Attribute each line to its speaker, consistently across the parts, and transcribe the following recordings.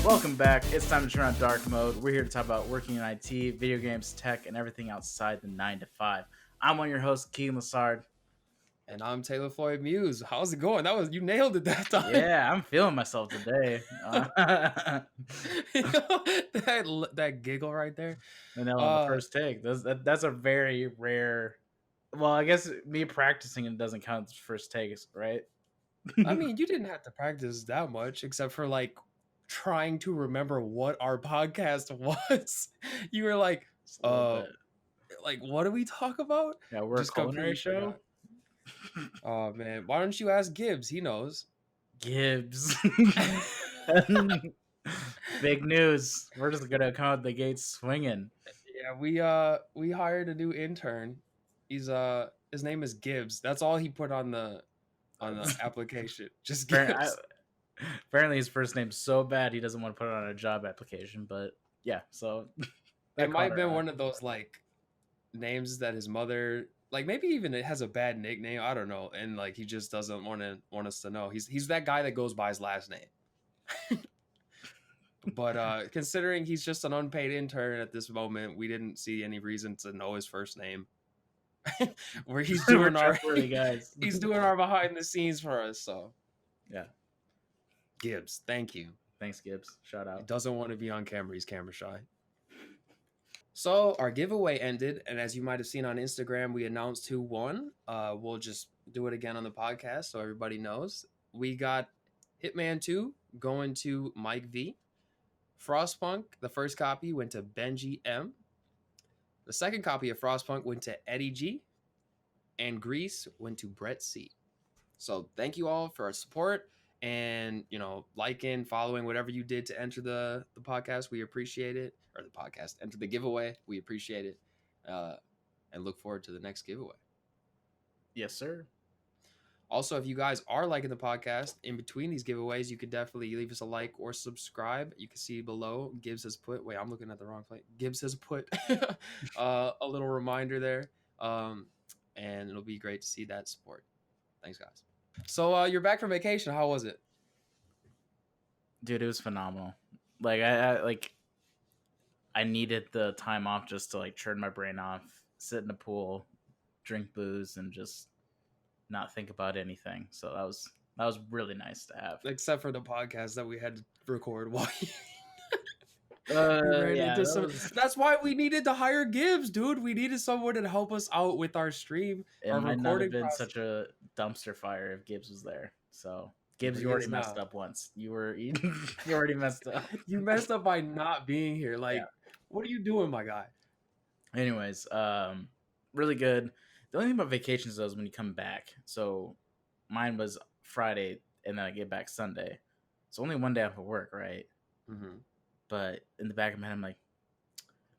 Speaker 1: Welcome back. It's time to turn on dark mode. We're here to talk about working in IT, video games, tech, and everything outside the 9 to 5. I'm one of your hosts, Keegan and
Speaker 2: And I'm Taylor Floyd Muse. How's it going? You nailed it that time.
Speaker 1: Yeah, I'm feeling myself today.
Speaker 2: that giggle right there.
Speaker 1: And then on the first take, that's a very rare. Well, I guess me practicing it doesn't count as first takes, right?
Speaker 2: I mean, you didn't have to practice that much, except for like trying to remember what our podcast was. You were like, what do we talk about?
Speaker 1: Yeah, we're a culinary show.
Speaker 2: Oh man, why don't you ask Gibbs? He knows.
Speaker 1: Gibbs. Big news. We're just gonna come out the gates swinging.
Speaker 2: Yeah, we hired a new intern. He's his name is Gibbs. That's all he put on the application. Just Gibbs.
Speaker 1: Apparently his first name's so bad he doesn't want to put it on a job application, but yeah, so
Speaker 2: it might have been one of those like names that his mother, like, maybe even it has a bad nickname, I don't know, and like he just doesn't want us to know. He's that guy that goes by his last name. But considering he's just an unpaid intern at this moment, we didn't see any reason to know his first name. Where he's doing he's doing our behind the scenes for us. So
Speaker 1: yeah,
Speaker 2: Gibbs, thank you.
Speaker 1: Thanks, Gibbs. Shout out.
Speaker 2: He doesn't want to be on camera. He's camera shy. So our giveaway ended, and as you might have seen on Instagram, we announced who won. We'll just do it again on the podcast so everybody knows. We got Hitman 2 going to Mike V. Frostpunk, the first copy, went to Benji M. The second copy of Frostpunk went to Eddie G. And Grease went to Brett C. So thank you all for our support and, liking, following, whatever you did to enter the podcast. We appreciate it. Or the podcast, enter the giveaway. We appreciate it. And look forward to the next giveaway.
Speaker 1: Yes, sir.
Speaker 2: Also, if you guys are liking the podcast, in between these giveaways, you could definitely leave us a like or subscribe. You can see below, Gibbs has put, wait, I'm looking at the wrong place. Gibbs has put a little reminder there. And it'll be great to see that support. Thanks, guys. So you're back from vacation. How was it?
Speaker 1: Dude, it was phenomenal. Like, I needed the time off just to like turn my brain off, sit in the pool, drink booze, and just not think about anything. So that was really nice to have.
Speaker 2: Except for the podcast that we had to record while That's why we needed to hire Gibbs, dude. We needed someone to help us out with our stream.
Speaker 1: It might not have been such a dumpster fire if Gibbs was there. So Gibbs, you already messed up once. You already messed up.
Speaker 2: You messed up by not being here. What are you doing, my guy?
Speaker 1: Anyways, really good. The only thing about vacations though is when you come back. So mine was Friday and then I get back Sunday. So only one day off of work, right?
Speaker 2: Mm-hmm.
Speaker 1: But in the back of my head, I'm like,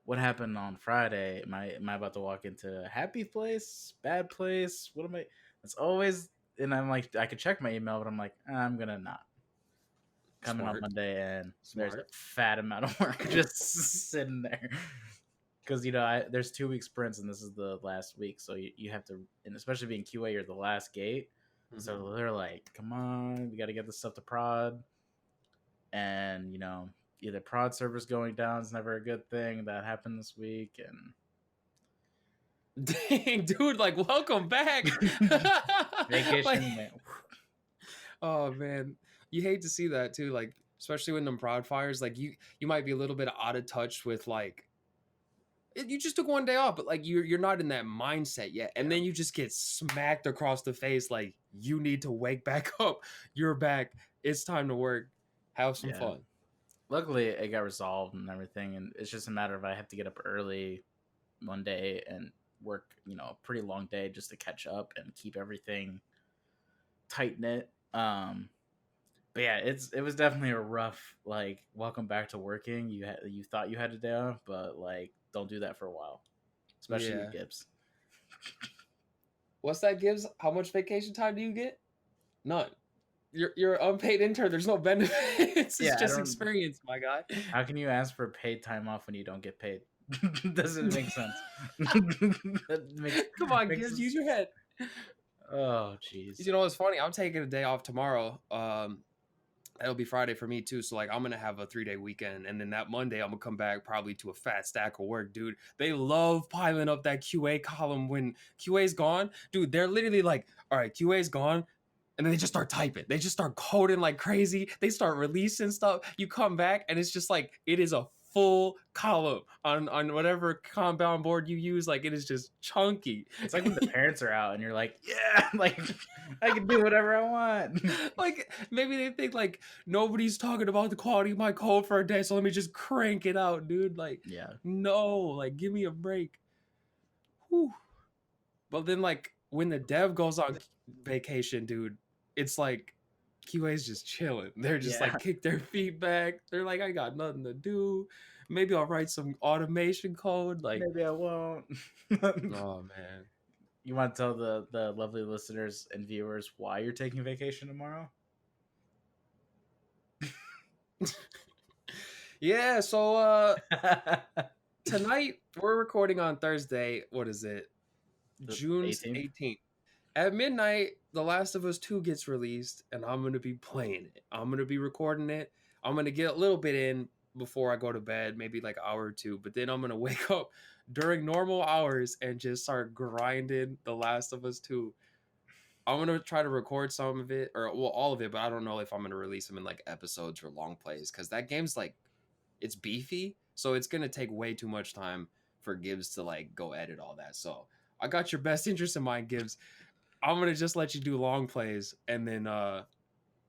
Speaker 1: what happened on Friday? Am I about to walk into a happy place, bad place? What am I? It's always, and I'm like, I could check my email, but I'm like, I'm gonna not. Coming on Monday, and there's a fat amount of work just sitting there. Because there's 2 week sprints, and this is the last week, so you have to, and especially being QA, you're the last gate. Mm-hmm. So they're like, come on, we got to get this stuff to prod, and either prod servers going down is never a good thing. That happened this week,
Speaker 2: and dang, dude, welcome back.
Speaker 1: Vacation, man.
Speaker 2: Oh man, you hate to see that too. Especially when them prod fires, you might be a little bit out of touch with you just took one day off, but you're not in that mindset yet, and then you just get smacked across the face. You need to wake back up. You're back. It's time to work. Have some fun.
Speaker 1: Luckily, it got resolved and everything, and it's just a matter of I have to get up early one day and work, a pretty long day just to catch up and keep everything tight knit. But yeah, it was definitely a rough welcome back to working. You thought you had a day off, but don't do that for a while, especially with Gibbs.
Speaker 2: What's that, Gibbs? How much vacation time do you get? None. You're an unpaid intern. There's no benefits. It's just experience, my guy.
Speaker 1: How can you ask for paid time off when you don't get paid? Doesn't make sense.
Speaker 2: Come on, Gibbs, use your head.
Speaker 1: Oh, jeez.
Speaker 2: You know what's funny? I'm taking a day off tomorrow. It'll be Friday for me too. So like I'm gonna have a 3-day weekend, and then that Monday I'm gonna come back probably to a fat stack of work, dude. They love piling up that QA column when QA's gone, dude. They're literally like, all right, QA's gone. And then they just start typing. They just start coding like crazy. They start releasing stuff. You come back and it's just like it is a full column on whatever compound board you use. Like it is just chunky.
Speaker 1: It's like when the parents are out and you're like, yeah, like I can do whatever I want.
Speaker 2: Like maybe they think like nobody's talking about the quality of my code for a day, so let me just crank it out, dude. Like
Speaker 1: Yeah.
Speaker 2: no, like give me a break. Whew. But then like when the dev goes on vacation, dude, it's like QA's just chilling. They're just
Speaker 1: Yeah.
Speaker 2: like kick their feet back. They're like, I got nothing to do. Maybe I'll write some automation code. Like,
Speaker 1: Maybe I won't.
Speaker 2: oh man.
Speaker 1: You want to tell the lovely listeners and viewers why you're taking vacation tomorrow?
Speaker 2: Yeah, so tonight we're recording on Thursday. What is it? June 18th. At midnight, The Last of Us 2 gets released, and I'm going to be playing it. I'm going to be recording it. I'm going to get a little bit in before I go to bed, maybe like an hour or two, but then I'm going to wake up during normal hours and just start grinding The Last of Us 2. I'm going to try to record some of it, or well, all of it, but I don't know if I'm going to release them in like episodes or long plays, because that game's like, it's beefy, so it's going to take way too much time for Gibbs to like go edit all that. So I got your best interest in mind, Gibbs. I'm gonna just let you do long plays, and then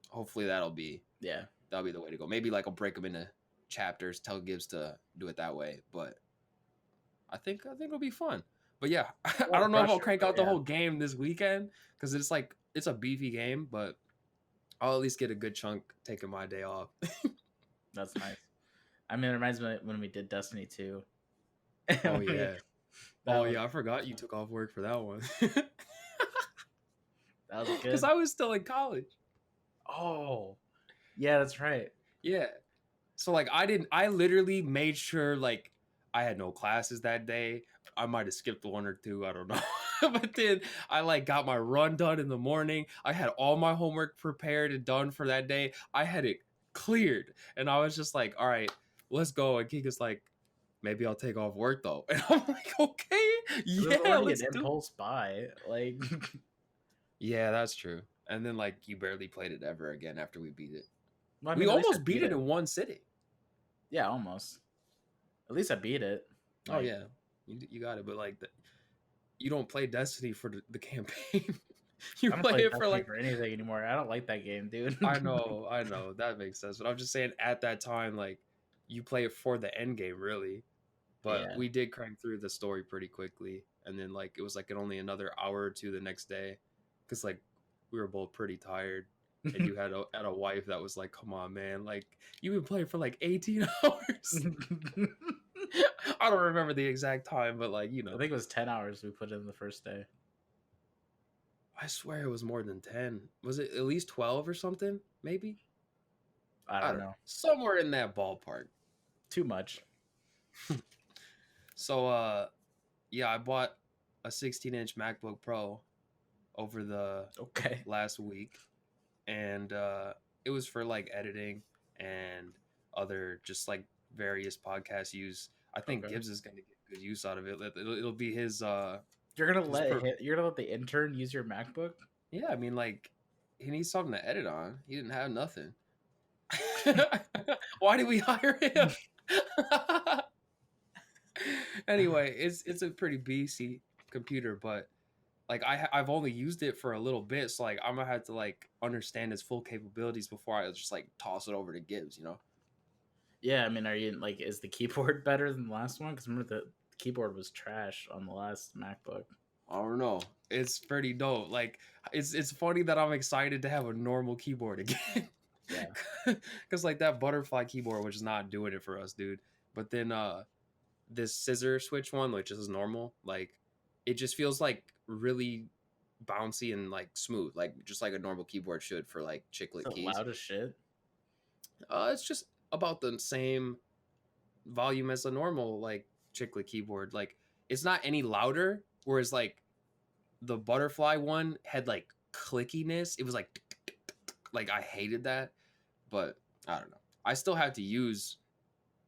Speaker 2: hopefully that'll be the way to go. Maybe like I'll break them into chapters, tell Gibbs to do it that way. But I think it'll be fun. But yeah, I don't know if I'll crank out the whole game this weekend because it's like it's a beefy game, but I'll at least get a good chunk taking my day off.
Speaker 1: That's nice. I mean, it reminds me when we did Destiny 2.
Speaker 2: Oh yeah. I forgot you took off work for that one.
Speaker 1: That was good.
Speaker 2: Because I was still in college.
Speaker 1: Oh, yeah, that's right.
Speaker 2: Yeah. So like I literally made sure like I had no classes that day. I might have skipped one or two, I don't know. But then I like got my run done in the morning. I had all my homework prepared and done for that day. I had it cleared. And I was just like, all right, let's go. And Keegan's like, maybe I'll take off work though. And I'm like, okay, yeah, let's do
Speaker 1: impulse buy. Like
Speaker 2: yeah, that's true. And then like you barely played it ever again after we beat it.
Speaker 1: Well, I
Speaker 2: we
Speaker 1: mean,
Speaker 2: almost beat it in one sitting.
Speaker 1: Yeah, almost. At least I beat it.
Speaker 2: Like, oh yeah, you got it. But like, you don't play Destiny for the campaign. You play it for like
Speaker 1: for anything anymore. I don't like that game, dude.
Speaker 2: I know that makes sense. But I'm just saying, at that time, like you play it for the end game, really. But we did crank through the story pretty quickly, and then like it was like only another hour or two the next day, because like we were both pretty tired. And you had a wife that was like, come on, man. Like, you've been playing for like 18 hours. I don't remember the exact time, but like, you know.
Speaker 1: I think it was 10 hours we put in the first day.
Speaker 2: I swear it was more than 10. Was it at least 12 or something? Maybe?
Speaker 1: I don't know.
Speaker 2: Somewhere in that ballpark.
Speaker 1: Too much.
Speaker 2: So, yeah, I bought a 16-inch MacBook Pro over the last week. And it was for like editing and other just like various podcast use. I think Gibbs is going to get good use out of it. It'll be his.
Speaker 1: You're gonna let the intern use your MacBook?
Speaker 2: Yeah, I mean, like he needs something to edit on. He didn't have nothing. Why did we hire him? Anyway, it's a pretty beefy computer, but. Like I've only used it for a little bit, so like I'm gonna have to like understand its full capabilities before I just like toss it over to Gibbs, you know?
Speaker 1: Yeah, I mean, are you like, is the keyboard better than the last one? Because remember the keyboard was trash on the last MacBook.
Speaker 2: I don't know. It's pretty dope. Like it's funny that I'm excited to have a normal keyboard again.
Speaker 1: Yeah,
Speaker 2: because like that butterfly keyboard was just not doing it for us, dude. But then this scissor switch one, which is normal, like it just feels like really bouncy and like smooth, like just like a normal keyboard should for like chiclet keys.
Speaker 1: Loud as shit.
Speaker 2: It's just about the same volume as a normal like chiclet keyboard. Like it's not any louder, whereas like the butterfly one had like clickiness. It was like I hated that. but I don't know. I still have to use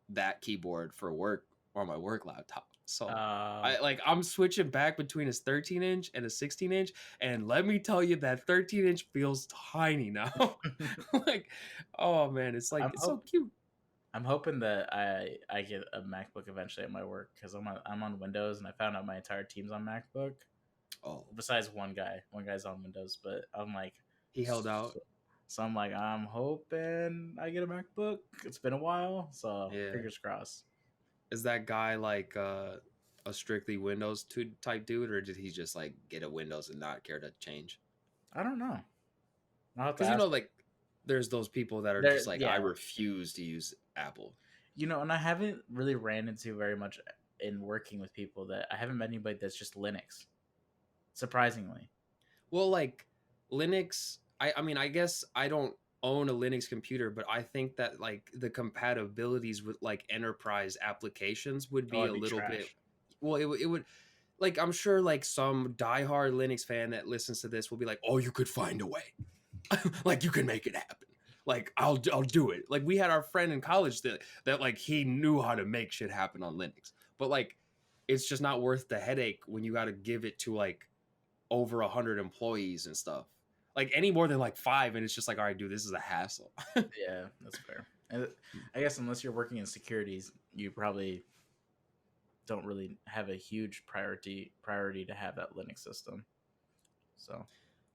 Speaker 2: that keyboard for work on my work laptop. So I'm switching back between a 13-inch and a 16-inch, and let me tell you that 13-inch feels tiny now. Like, oh man, it's so cute.
Speaker 1: I'm hoping that I get a MacBook eventually at my work because I'm on Windows, and I found out my entire team's on MacBook.
Speaker 2: Oh,
Speaker 1: Besides one guy, one guy's on Windows, but I'm like,
Speaker 2: he held out.
Speaker 1: So I'm like, I'm hoping I get a MacBook. It's been a while, so
Speaker 2: Yeah.
Speaker 1: fingers crossed.
Speaker 2: Is that guy like a strictly Windows type dude, or did he just like get a Windows and not care to change?
Speaker 1: I don't know.
Speaker 2: Because like there's those people that are just like, I refuse to use Apple.
Speaker 1: And I haven't really ran into very much in working with people that I haven't met anybody that's just Linux. Surprisingly.
Speaker 2: Well, like Linux, I mean, I guess I don't own a Linux computer, but I think that like the compatibilities with like enterprise applications would be a little bit. Well, it would, like, I'm sure like some diehard Linux fan that listens to this will be like, oh, you could find a way. Like, you can make it happen. Like, I'll do it. Like, we had our friend in college that like he knew how to make shit happen on Linux, but like it's just not worth the headache when you got to give it to like over 100 employees and stuff. Like any more than like 5, and it's just like, all right, dude, this is a hassle.
Speaker 1: Yeah, that's fair. And I guess unless you're working in securities, you probably don't really have a huge priority to have that Linux system. So,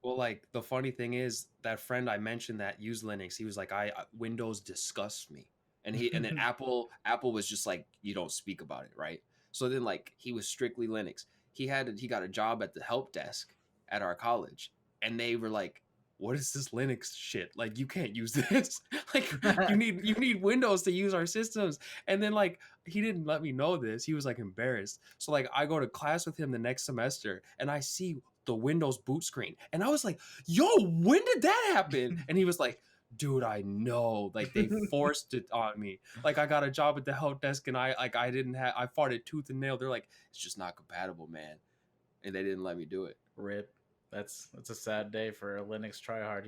Speaker 2: well, like the funny thing is that friend I mentioned that used Linux, he was like, I Windows disgusts me, and then Apple was just like, you don't speak about it, right? So then like he was strictly Linux. He got a job at the help desk at our college, and they were like, what is this Linux shit? Like, you can't use this. Like, you need Windows to use our systems. And then like he didn't let me know this. He was like embarrassed. So like I go to class with him the next semester, and I see the Windows boot screen, and I was like, yo, when did that happen? And he was like, dude, I know, like they forced it on me. Like I got a job at the help desk, and I fought it tooth and nail. They're like, it's just not compatible, man, and they didn't let me do it.
Speaker 1: Rip. That's a sad day for a Linux tryhard,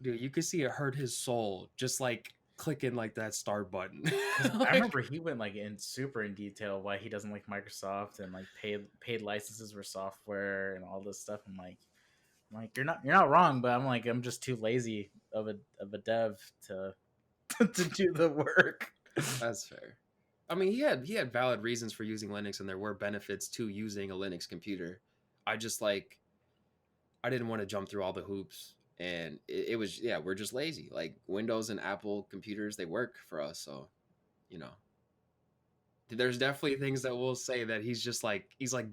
Speaker 2: Dude, you could see it hurt his soul just like clicking like that start button.
Speaker 1: I remember he went like super in detail why he doesn't like Microsoft and like paid licenses for software and all this stuff. I'm like, you're not wrong, but I'm just too lazy of a dev to to do the work.
Speaker 2: That's fair. I mean, he had valid reasons for using Linux, and there were benefits to using a Linux computer. I just like, I didn't want to jump through all the hoops, and it was, yeah, we're just lazy. Like Windows and Apple computers, they work for us, so there's definitely things that we'll say that he's like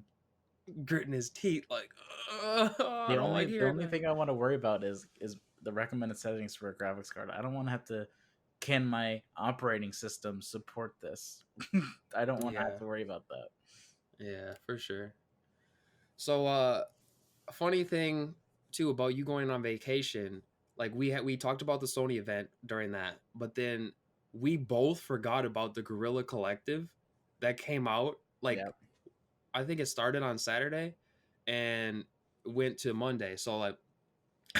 Speaker 2: gritting his teeth, like
Speaker 1: the only thing I want to worry about is the recommended settings for a graphics card. I don't want to have to, can my operating system support this? I don't want to have to worry about that.
Speaker 2: Yeah, for sure. So a funny thing too about you going on vacation, like we talked about the Sony event during that, but then we both forgot about the Guerilla Collective that came out. Like, I think it started on Saturday and went to Monday. So like,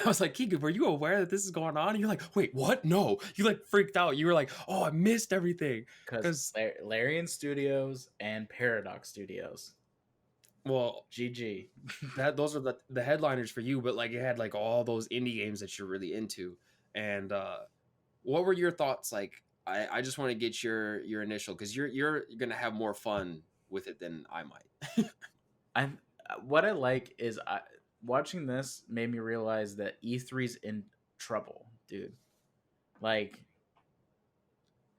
Speaker 2: I was like, Keegan, were you aware that this is going on? And you're like, wait, what? No. You like freaked out. You were like, oh, I missed everything.
Speaker 1: Because Larian Studios and Paradox Studios.
Speaker 2: Well,
Speaker 1: GG.
Speaker 2: Those are the headliners for you, but like it had like all those indie games that you're really into. And what were your thoughts? Like, I just want to get your initial, because you're gonna have more fun with it than I might.
Speaker 1: What I like is watching this made me realize that E3's in trouble, dude. Like,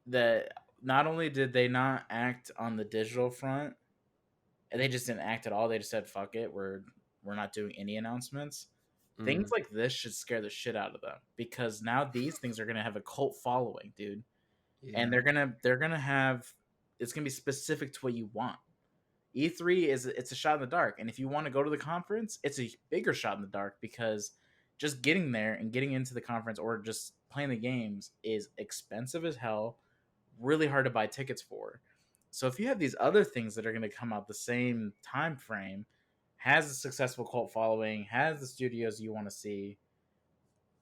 Speaker 1: not only did they not act on the digital front, and they just didn't act at all. They just said, "Fuck it, we're not doing any announcements." Things like this should scare the shit out of them, because now these things are gonna have a cult following, dude, and they're gonna have, it's gonna be specific to what you want. E3 it's a shot in the dark, and if you want to go to the conference, it's a bigger shot in the dark, because just getting there and getting into the conference or just playing the games is expensive as hell, really hard to buy tickets for. So if you have these other things that are going to come out the same time frame, has a successful cult following, has the studios you want to see,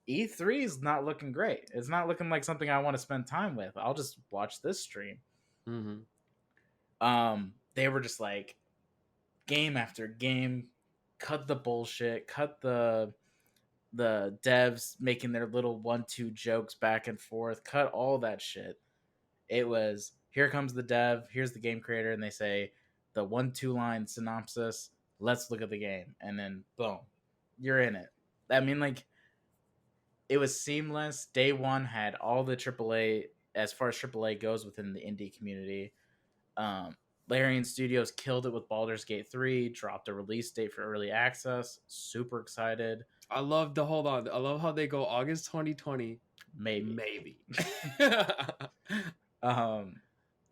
Speaker 1: E3 is not looking great. It's not looking like something I want to spend time with. I'll just watch this stream.
Speaker 2: Mm-hmm.
Speaker 1: They were just like game after game, cut the bullshit, cut the devs making their little 1-2 jokes back and forth, cut all that shit. It was here comes the dev, here's the game creator, and they say the 1-2 line synopsis. Let's look at the game, and then boom, you're in it. I mean, like it was seamless. Day one had all the AAA as far as AAA goes within the indie community. Larian Studios killed it with Baldur's Gate 3, dropped a release date for early access. Super excited.
Speaker 2: I love the hold on. I love how they go August 2020.
Speaker 1: Maybe.
Speaker 2: Maybe.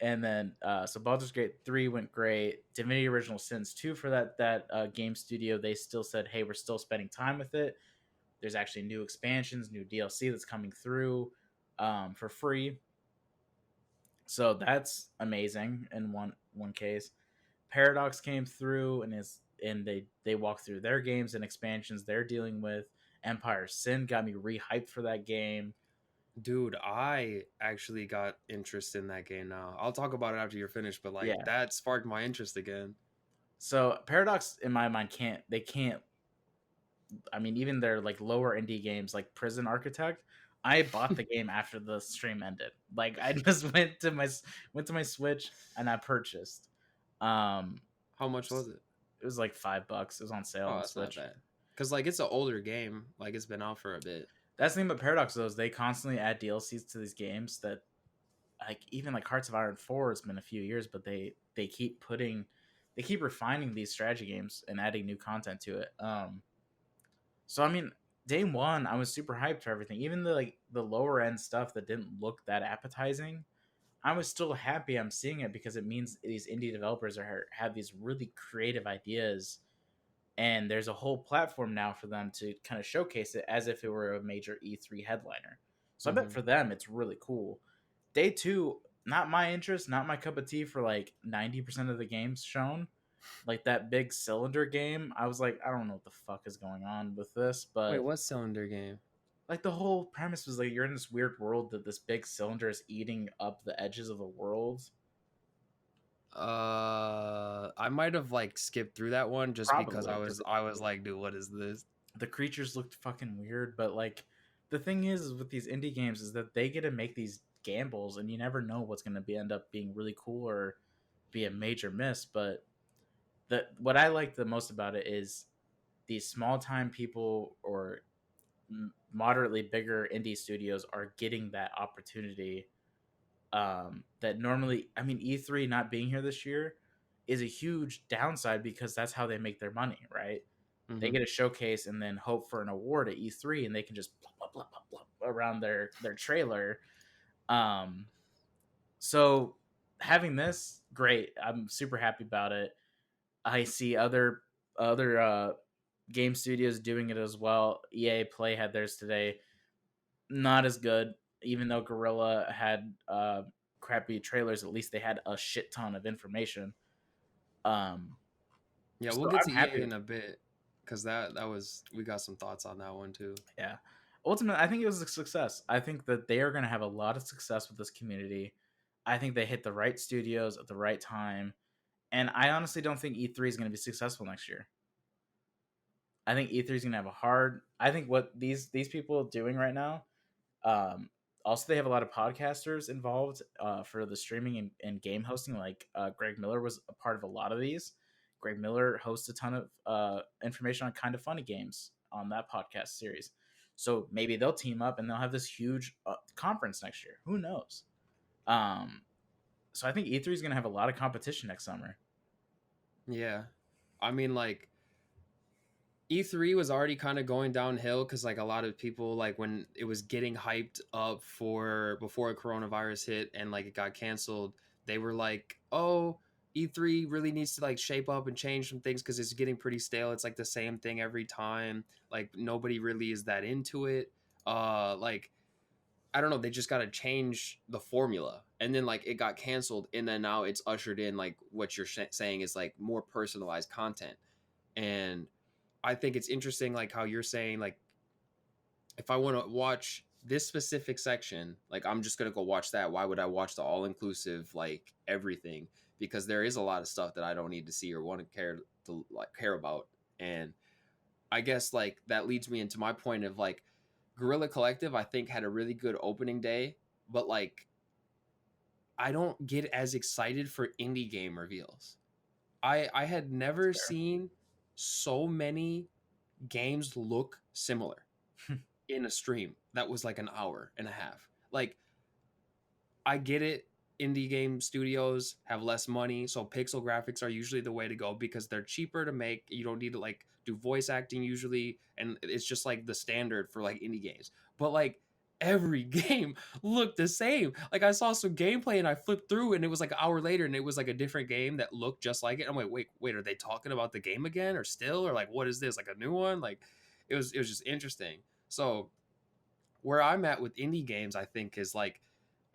Speaker 1: And then so Baldur's Gate 3 went great. Divinity Original Sins 2 for that game studio, they still said, hey, we're still spending time with it. There's actually new expansions, new DLC that's coming through for free. So that's amazing in one case. Paradox came through and they walked through their games and expansions they're dealing with. Empire Sin got me re-hyped for that game.
Speaker 2: Dude, I actually got interest in that game now. I'll talk about it after you're finished, but like that sparked my interest again.
Speaker 1: So Paradox, in my mind, can't. I mean, even their like lower indie games like Prison Architect, I bought the game after the stream ended. Like I just went to my Switch and I purchased.
Speaker 2: How much was it?
Speaker 1: It was like $5. It was on sale on Switch.
Speaker 2: Not bad. Because like it's an older game. Like it's been out for a bit.
Speaker 1: That's the thing about Paradox though, is they constantly add DLCs to these games that like even like Hearts of Iron 4 has been a few years, but they keep refining these strategy games and adding new content to it. So I mean, day one, I was super hyped for everything. Even the lower end stuff that didn't look that appetizing, I was still happy I'm seeing it because it means these indie developers have these really creative ideas, and there's a whole platform now for them to kind of showcase it as if it were a major E3 headliner. So I bet for them it's really cool. Day two, not my interest, not my cup of tea for like 90% of the games shown. Like that big cylinder game, I was like, I don't know what the fuck is going on with this, but
Speaker 2: wait, what cylinder game?
Speaker 1: like the whole premise was like you're in this weird world that this big cylinder is eating up the edges of the world.
Speaker 2: I might have like skipped through that one just
Speaker 1: Probably,
Speaker 2: because I was like, dude, what is this?
Speaker 1: The creatures looked fucking weird, but like the thing is with these indie games is that they get to make these gambles and you never know what's going to be end up being really cool or be a major miss. But what I like the most about it is these small time people or moderately bigger indie studios are getting that opportunity that normally, I mean, E3 not being here this year is a huge downside because that's how they make their money, right? They get a showcase and then hope for an award at E3 and they can just blah, blah, blah, blah, blah, around their trailer. So having this, great. I'm super happy about it. I see other game studios doing it as well. EA Play had theirs today. Not as good, even though Guerrilla had crappy trailers. At least they had a shit ton of information.
Speaker 2: Yeah,
Speaker 1: so
Speaker 2: we'll get
Speaker 1: I'm
Speaker 2: to
Speaker 1: happy
Speaker 2: EA in a bit because that was we got some thoughts on that one too.
Speaker 1: Yeah, ultimately, I think it was a success. I think that they are going to have a lot of success with this community. I think they hit the right studios at the right time, and I honestly don't think E3 is going to be successful next year. I think E3 is going to have a hard. I think what these people are doing right now. Also, they have a lot of podcasters involved for the streaming and game hosting. Like Greg Miller was a part of a lot of these. Greg Miller hosts a ton of information on Kind of Funny Games on that podcast series. So maybe they'll team up and they'll have this huge conference next year. Who knows? So I think E3 is going to have a lot of competition next summer.
Speaker 2: Yeah. I mean, like, E3 was already kind of going downhill because, like, a lot of people, like, when it was getting hyped up for before coronavirus hit and, like, it got canceled, they were like, oh, E3 really needs to, like, shape up and change some things because it's getting pretty stale. It's, like, the same thing every time. Like, nobody really is that into it. Like, I don't know, they just got to change the formula. And then like it got canceled and then now it's ushered in like what you're saying is like more personalized content. And I think it's interesting like how you're saying like if I want to watch this specific section, like I'm just gonna go watch that. Why would I watch the all inclusive like everything? Because there is a lot of stuff that I don't need to see or want to care about. And I guess like that leads me into my point of like Guerilla Collective. I think had a really good opening day, but like I don't get as excited for indie game reveals. I had
Speaker 1: That's
Speaker 2: never seen so many games look similar
Speaker 1: fair.
Speaker 2: in a stream that was like an hour and a half. Like I get it. Indie game studios have less money, so pixel graphics are usually the way to go because they're cheaper to make. You don't need to like do voice acting usually, and it's just like the standard for like indie games. But like every game looked the same. Like I saw some gameplay and I flipped through and it was like an hour later and it was like a different game that looked just like it. I'm like, wait, are they talking about the game again or still or like what is this like a new one? Like it was just interesting. So where I'm at with indie games, I think is like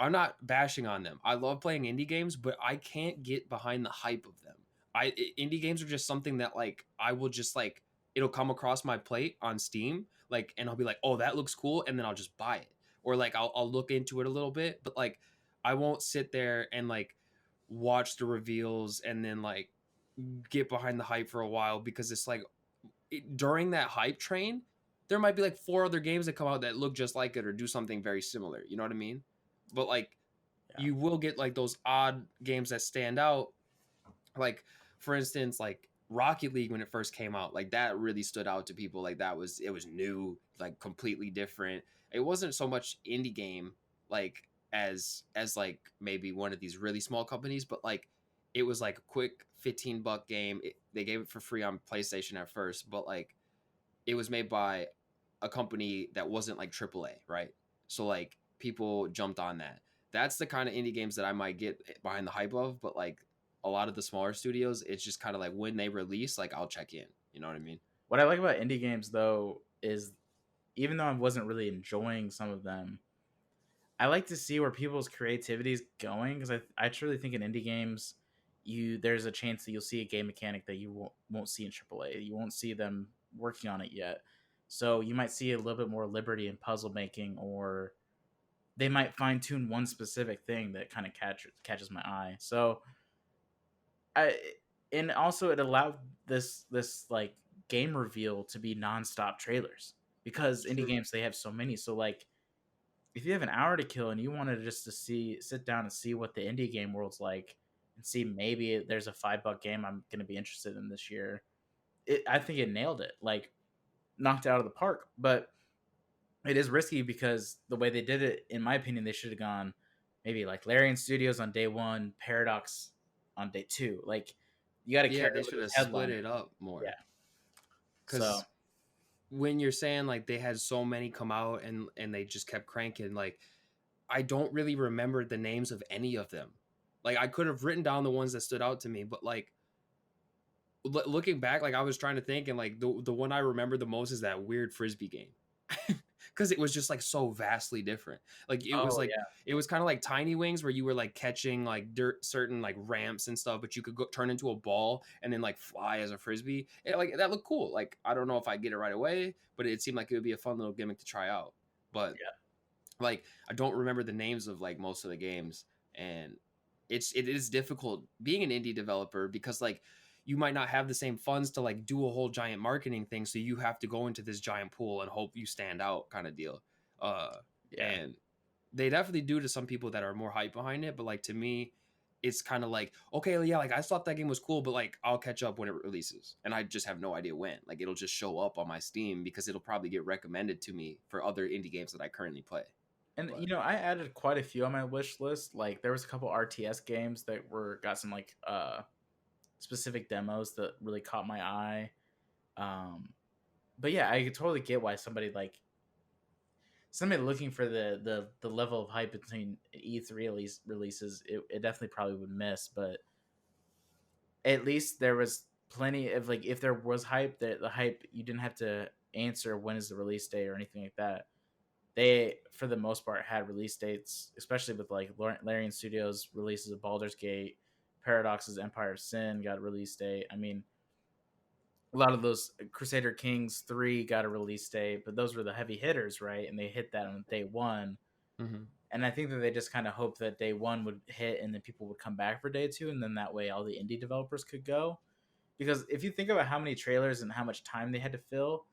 Speaker 2: I'm not bashing on them. I love playing indie games, but I can't get behind the hype of them. Indie games are just something that like I will just like it'll come across my plate on Steam, like, and I'll be like, oh, that looks cool, and then I'll just buy it, or like I'll look into it a little bit, but like I won't sit there and like watch the reveals and then like get behind the hype for a while because it's like during that hype train, there might be like four other games that come out that look just like it or do something very similar. You know what I mean? But like
Speaker 1: Yeah.
Speaker 2: you will get like those odd games that stand out. Like for instance, like Rocket League when it first came out, like that really stood out to people. Like it was new, like completely different. It wasn't so much indie game like as like maybe one of these really small companies, but like it was like a quick $15 game. They gave it for free on PlayStation at first, but like it was made by a company that wasn't like AAA, right? So like people jumped on that. That's the kind of indie games that I might get behind the hype of, but like a lot of the smaller studios, it's just kind of like when they release, like I'll check in. You know what I mean?
Speaker 1: What I like about indie games though is even though I wasn't really enjoying some of them, I like to see where people's creativity is going because I truly think in indie games, there's a chance that you'll see a game mechanic that you won't see in AAA. You won't see them working on it yet, so you might see a little bit more liberty in puzzle making, or they might fine tune one specific thing that kind of catches my eye. So I and also it allowed this like game reveal to be nonstop trailers because indie
Speaker 2: True.
Speaker 1: games they have so many. So like if you have an hour to kill and you wanted just to sit down and see what the indie game world's like and see maybe there's a $5 game I'm going to be interested in this year, I think it nailed it, like knocked it out of the park. But it is risky because the way they did it, in my opinion, they should have gone maybe like Larian Studios on day one, Paradox on day two. Like you got to
Speaker 2: Yeah,
Speaker 1: carry
Speaker 2: they
Speaker 1: with
Speaker 2: should
Speaker 1: this
Speaker 2: have split
Speaker 1: headliner.
Speaker 2: it up
Speaker 1: Yeah.
Speaker 2: more.
Speaker 1: So
Speaker 2: Because when you're saying like they had so many come out and they just kept cranking, like I don't really remember the names of any of them. Like I could have written down the ones that stood out to me, but like looking back, like I was trying to think, and like the one I remember the most is that weird frisbee game, because it was just like so vastly different. Like
Speaker 1: oh yeah.
Speaker 2: it was kind of like Tiny Wings, where you were like catching like dirt, certain like ramps and stuff, but you could go turn into a ball and then like fly as a frisbee. Like that looked cool. Like I don't know if I get it right away, but it seemed like it would be a fun little gimmick to try out. But
Speaker 1: Yeah.
Speaker 2: like I don't remember the names of like most of the games, and it is difficult being an indie developer because like you might not have the same funds to like do a whole giant marketing thing, so you have to go into this giant pool and hope you stand out kind of deal. uh
Speaker 1: Yeah.
Speaker 2: and they definitely do to some people that are more hype behind it, but like to me it's kind of like, okay, yeah, like I thought that game was cool, but like I'll catch up when it releases and I just have no idea when. Like it'll just show up on my Steam because it'll probably get recommended to me for other indie games that I currently play.
Speaker 1: And
Speaker 2: But
Speaker 1: I added quite a few on my wish list. Like there was a couple RTS games that were got some like specific demos that really caught my eye. Um, but yeah, I could totally get why somebody looking for the level of hype between E3 releases, it definitely probably would miss. But at least there was plenty of like if there was hype, that the hype you didn't have to answer when is the release date or anything like that. They for the most part had release dates, especially with like Larian Studios releases of Baldur's Gate, Paradox's Empire of Sin got a release date. I mean, a lot of those Crusader Kings 3 got a release date, but those were the heavy hitters, right? And they hit that on day one.
Speaker 2: Mm-hmm.
Speaker 1: And I think that they just kind of hoped that day one would hit and then people would come back for day two. And then that way all the indie developers could go. Because if you think about how many trailers and how much time they had to fill,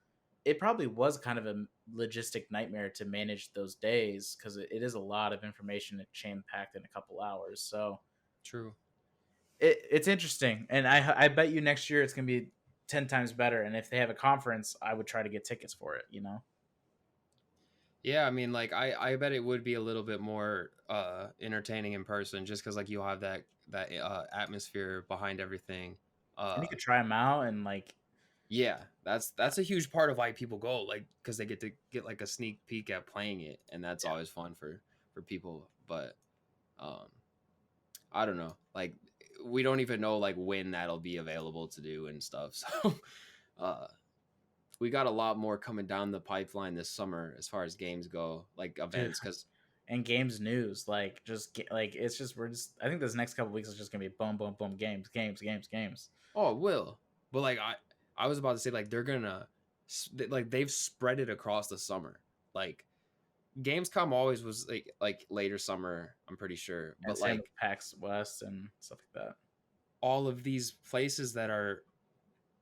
Speaker 1: it probably was kind of a logistic nightmare to manage those days because it is a lot of information chain packed in a couple hours. So
Speaker 2: True.
Speaker 1: it's interesting, and I bet you next year it's gonna be 10 times better. And if they have a conference, I would try to get tickets for it. You know,
Speaker 2: Yeah, I mean, like I bet it would be a little bit more entertaining in person, just because like you have that atmosphere behind everything.
Speaker 1: and
Speaker 2: Uh,
Speaker 1: you could try them out and like
Speaker 2: yeah, that's a huge part of why people go, like because they get to get like a sneak peek at playing it, and that's
Speaker 1: yeah,
Speaker 2: always fun for people. But um, I don't know, like we don't even know like when that'll be available to do and stuff. So uh, we got a lot more coming down the pipeline this summer as far as games go, like
Speaker 1: dude.
Speaker 2: events, because
Speaker 1: And games news, like like it's just we're just I think this next couple weeks is just gonna be boom, boom, boom, games, games, games, games.
Speaker 2: oh, it will. But like I was about to say like they're gonna like they've spread it across the summer. Like Gamescom always was like later summer, I'm pretty sure.
Speaker 1: And
Speaker 2: But
Speaker 1: same with
Speaker 2: like
Speaker 1: PAX West and stuff like that.
Speaker 2: all of these places that are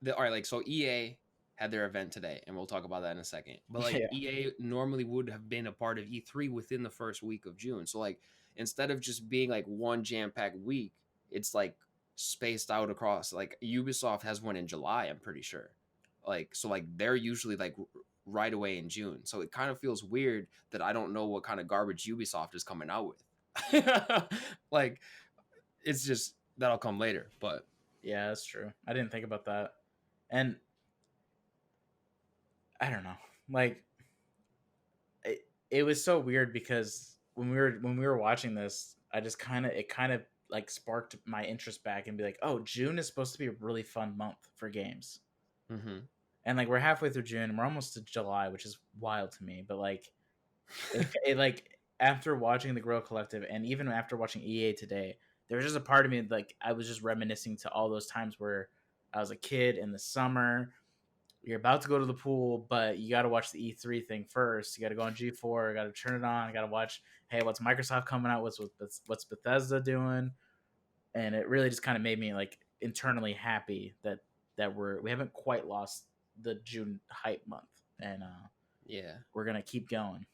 Speaker 2: all right, like so EA had their event today, and we'll talk about that in a second. But like
Speaker 1: Yeah,
Speaker 2: EA normally would have been a part of E3 within the first week of June. So like instead of just being like one jam-packed week, it's like spaced out across. Like Ubisoft has one in July, I'm pretty sure. Like so like they're usually like right away in June. So it kind of feels weird that I don't know what kind of garbage Ubisoft is coming out with. Like it's just that'll come later, but
Speaker 1: yeah, that's true. I didn't think about that, and I don't know, like it was so weird because when we were watching this, I just kind of like sparked my interest back and be like, oh, June is supposed to be a really fun month for games.
Speaker 2: mm-hmm.
Speaker 1: And like we're halfway through June and we're almost to July, which is wild to me. But like it like after watching the Guerilla Collective and even after watching EA today, there was just a part of me like I was just reminiscing to all those times where I was a kid in the summer. You're about to go to the pool, but you got to watch the E3 thing first. You got to go on G4, got to turn it on, got to watch, hey, what's Microsoft coming out? What's Bethesda doing? And it really just kind of made me like internally happy that we haven't quite lost the June hype month, and
Speaker 2: Yeah.
Speaker 1: we're gonna keep going.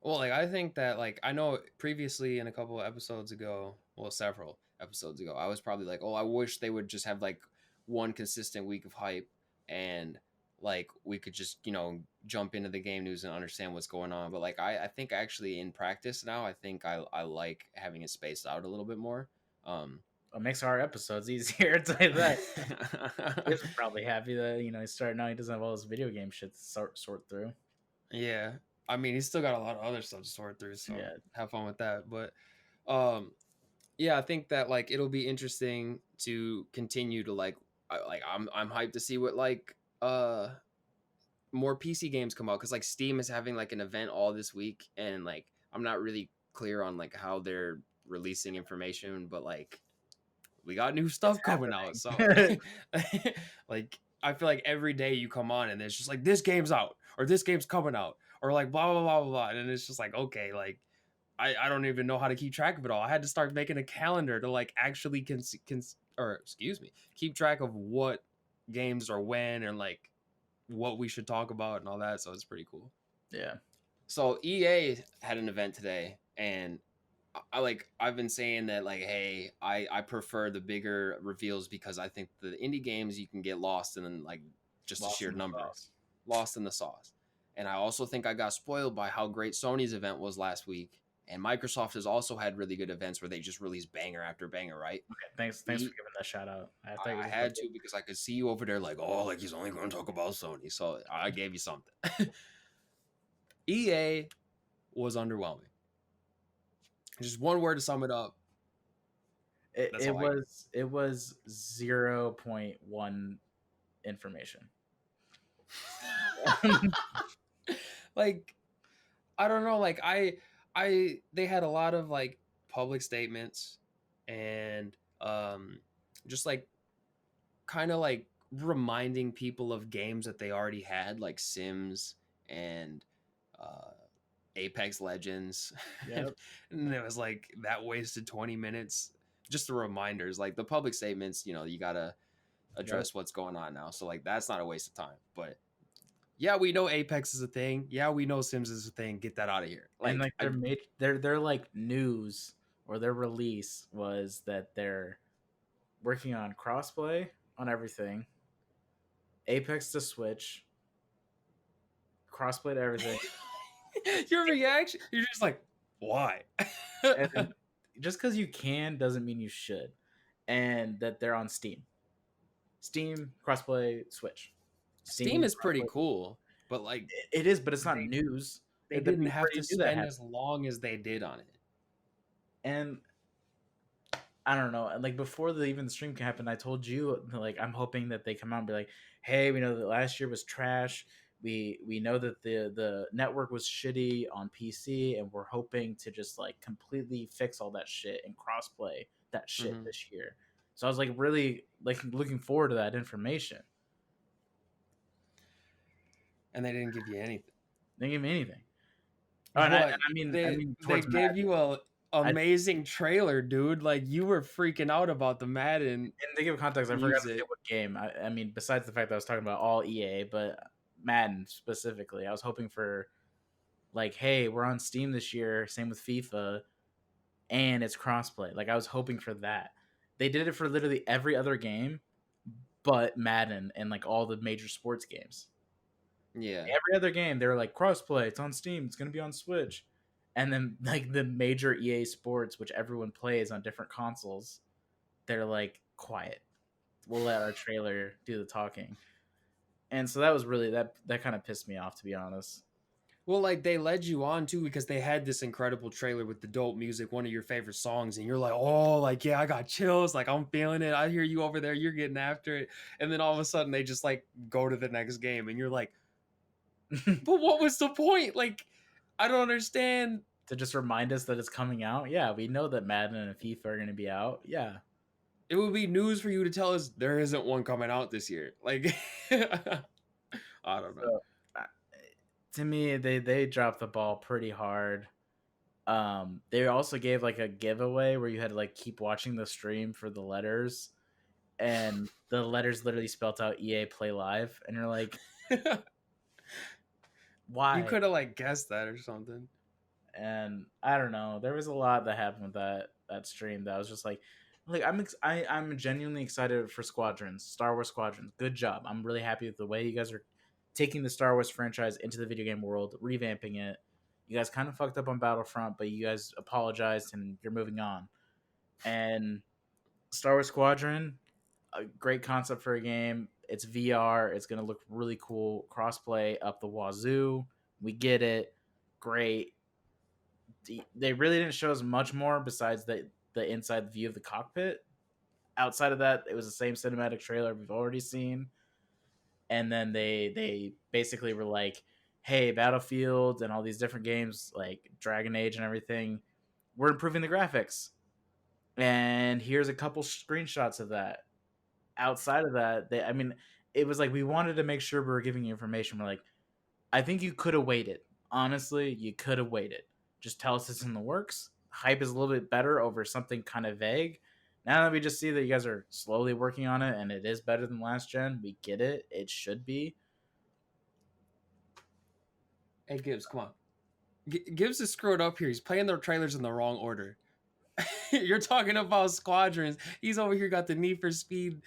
Speaker 2: Well, like I think that like I know previously in a couple of episodes ago, well, several episodes ago, I was probably like, "Oh, I wish they would just have like one consistent week of hype and like we could just, jump into the game news and understand what's going on." But like I think actually in practice now, I think I like having it spaced out a little bit more. Um
Speaker 1: It makes our episodes easier. It's like that. He's probably happy that he's starting out. He doesn't have all this video game shit to sort through.
Speaker 2: Yeah. I mean, he's still got a lot of other stuff to sort through, so
Speaker 1: Yeah,
Speaker 2: have fun with that. But um yeah, I think that like it'll be interesting to continue to I'm hyped to see what like more PC games come out, cuz like Steam is having like an event all this week, and like I'm not really clear on like how they're releasing information, but like we got new
Speaker 1: it's
Speaker 2: stuff coming out. So
Speaker 1: happening.
Speaker 2: like I feel like every day you come on and it's just like this game's out or this game's coming out or like blah blah blah blah blah, and it's just like okay, like I don't even know how to keep track of it all. I had to start making a calendar to like actually keep track of what games are when and like what we should talk about and all that. So it's pretty cool.
Speaker 1: Yeah,
Speaker 2: So EA had an event today, and I've been saying that like, hey, I prefer the bigger reveals because I think the indie games you can get lost in like just the
Speaker 1: lost
Speaker 2: sheer
Speaker 1: in the
Speaker 2: numbers,
Speaker 1: sauce.
Speaker 2: lost in the sauce. And I also think I got spoiled by how great Sony's event was last week. And Microsoft has also had really good events where they just release banger after banger, right?
Speaker 1: Okay, thanks for giving that shout out. I thought you were
Speaker 2: I
Speaker 1: just about
Speaker 2: had to because I could see you over there like, oh, like he's only going to talk about Sony. So I gave you something. EA was underwhelming. Just one word to sum it up. That's all I got.
Speaker 1: it was 0.1 information.
Speaker 2: Like I don't know, like they had a lot of like public statements and just like kind of like reminding people of games that they already had, like Sims and uh, Apex Legends.
Speaker 1: Yep.
Speaker 2: And it was like that wasted 20 minutes. Just the reminders, like the public statements, you gotta
Speaker 1: Yep.
Speaker 2: address what's going on now. So like that's not a waste of time. But yeah, we know Apex is a thing. Yeah, we know Sims is a thing. Get that out of here.
Speaker 1: And
Speaker 2: Like
Speaker 1: like their like news or their release was that they're working on crossplay on everything, Apex to Switch, crossplay to everything,
Speaker 2: your reaction, you're just like, why?
Speaker 1: and then just because you can doesn't mean you should, and that they're on Steam crossplay Switch,
Speaker 2: Steam
Speaker 1: Steam
Speaker 2: is pretty
Speaker 1: crossplay.
Speaker 2: cool, but like
Speaker 1: It is, but it's not
Speaker 2: they
Speaker 1: news.
Speaker 2: they
Speaker 1: They
Speaker 2: didn't have
Speaker 1: already
Speaker 2: to
Speaker 1: knew that
Speaker 2: spend
Speaker 1: happened,
Speaker 2: as long as they did on it.
Speaker 1: and I don't know. Like before even the stream happened, I told you like I'm hoping that they come out and be like, "Hey, we know that last year was trash. We know that the network was shitty on PC, and we're hoping to just like completely fix all that shit and crossplay that shit
Speaker 2: Mhm.
Speaker 1: this year." So I was like really like looking forward to that information.
Speaker 2: And they didn't give you anything.
Speaker 1: They didn't give me anything. Oh, and
Speaker 2: What?
Speaker 1: I
Speaker 2: They
Speaker 1: mean
Speaker 2: they
Speaker 1: towards
Speaker 2: gave
Speaker 1: Madden.
Speaker 2: you a
Speaker 1: I
Speaker 2: amazing trailer, dude. Like you were freaking out about the Madden
Speaker 1: And to give context, I forgot to say
Speaker 2: music.
Speaker 1: what game. I mean, besides the fact that I was talking about all EA, but Madden specifically, I was hoping for like, hey, we're on Steam this year. Same with FIFA, and it's crossplay. Like I was hoping for that. They did it for literally every other game, but Madden and like all the major sports games.
Speaker 2: Yeah.
Speaker 1: Every other game, they were like crossplay. It's on Steam. It's gonna be on Switch, and then like the major EA sports, which everyone plays on different consoles, they're like quiet. We'll let our trailer do the talking. And so that was really that kind of pissed me off, to be honest.
Speaker 2: Well, like they led you on too because they had this incredible trailer with the dope music, one of your favorite songs, and you're like, oh, like yeah, I got chills, like I'm feeling it. I hear you over there, you're getting after it, and then all of a sudden they just like go to the next game, and you're like, but what was the point? Like, I don't understand.
Speaker 1: To just remind us that it's coming out. Yeah, we know that Madden and FIFA are going to be out. Yeah.
Speaker 2: It would be news for you to tell us there isn't one coming out this year. Like, I don't know.
Speaker 1: So uh, to me, they dropped the ball pretty hard. They also gave like a giveaway where you had to like keep watching the stream for the letters, and the letters literally spelt out EA Play Live, and you're like,
Speaker 2: You
Speaker 1: why?
Speaker 2: could have like guessed that or something.
Speaker 1: And I don't know. There was a lot that happened with that stream that I was just like I'm genuinely excited for Squadrons, Star Wars Squadrons. Good job. I'm really happy with the way you guys are taking the Star Wars franchise into the video game world, revamping it. You guys kind of fucked up on Battlefront, but you guys apologized and you're moving on. And Star Wars Squadron, a great concept for a game. It's VR. It's gonna look really cool. Crossplay up the wazoo. We get it. Great. They really didn't show us much more besides the inside view of the cockpit. Outside of that, it was the same cinematic trailer we've already seen. And then they basically were like, "Hey, Battlefield and all these different games like Dragon Age and everything, we're improving the graphics. And here's a couple screenshots of that." Outside of that, I mean, it was like we wanted to make sure we were giving you information. We're like, I think you could have waited. Honestly, you could have waited. Just tell us it's in the works. Hype is a little bit better over something kind of vague. Now that we just see that you guys are slowly working on it and it is better than last gen, we get it. It should be.
Speaker 2: Hey Gibbs, come on. Gibbs is screwed up here. He's playing their trailers in the wrong order. You're talking about Squadrons. He's over here got the Need for Speed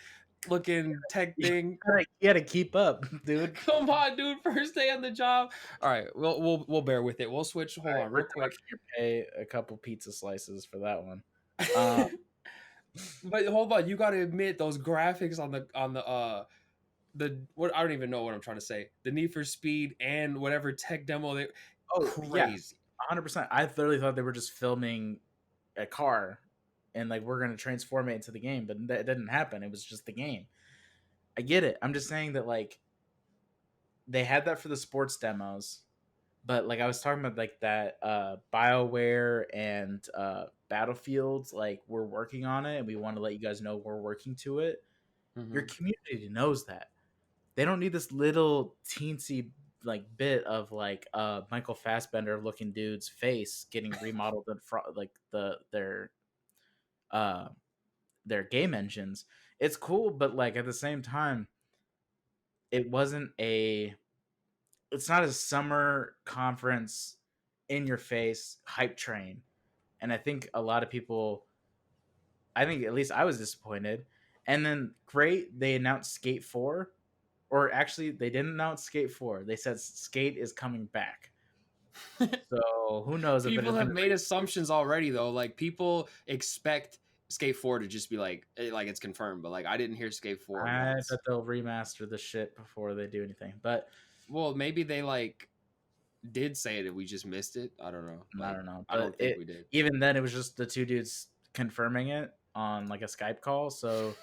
Speaker 2: looking tech thing.
Speaker 1: You gotta keep up, dude.
Speaker 2: Come on, dude. First day on the job. All right, we'll bear with it. We'll switch. Hold on,
Speaker 1: We're
Speaker 2: real quick.
Speaker 1: gonna pay a couple pizza slices for that one.
Speaker 2: But hold on, you got to admit those graphics on the what I don't even know what I'm trying to say. The Need for Speed and whatever tech demo they
Speaker 1: Oh yeah,
Speaker 2: crazy.
Speaker 1: 100%. I literally thought they were just filming a car and like we're gonna transform it into the game, but that didn't happen. It was just the game. I get it. I'm just saying that like they had that for the sports demos, but like I was talking about like that BioWare and Battlefields, like we're working on it and we want to let you guys know we're working to it. Your
Speaker 2: Mm-hmm.
Speaker 1: community knows that. They don't need this little teensy like bit of like Michael Fassbender looking dude's face getting remodeled in like uh their game engines. It's cool, but like at the same time, it wasn't a it's not a summer conference in your face hype train. And I think a lot of people, I think at least I was disappointed. And then great, they announced Skate 4, or actually they didn't announce Skate 4. They said Skate is coming back. So who knows if it
Speaker 2: People
Speaker 1: is going
Speaker 2: have
Speaker 1: to
Speaker 2: made
Speaker 1: be.
Speaker 2: assumptions already though. Like people expect Skate 4 to just be like it's confirmed, but like I didn't hear Skate 4
Speaker 1: I
Speaker 2: once.
Speaker 1: bet they'll remaster the shit before they do anything. But
Speaker 2: Well, maybe they like did say it and we just missed it. I don't know.
Speaker 1: I
Speaker 2: Like
Speaker 1: don't know.
Speaker 2: I
Speaker 1: But
Speaker 2: don't think
Speaker 1: it
Speaker 2: we did.
Speaker 1: even then it was just the two dudes confirming it on like a Skype call. So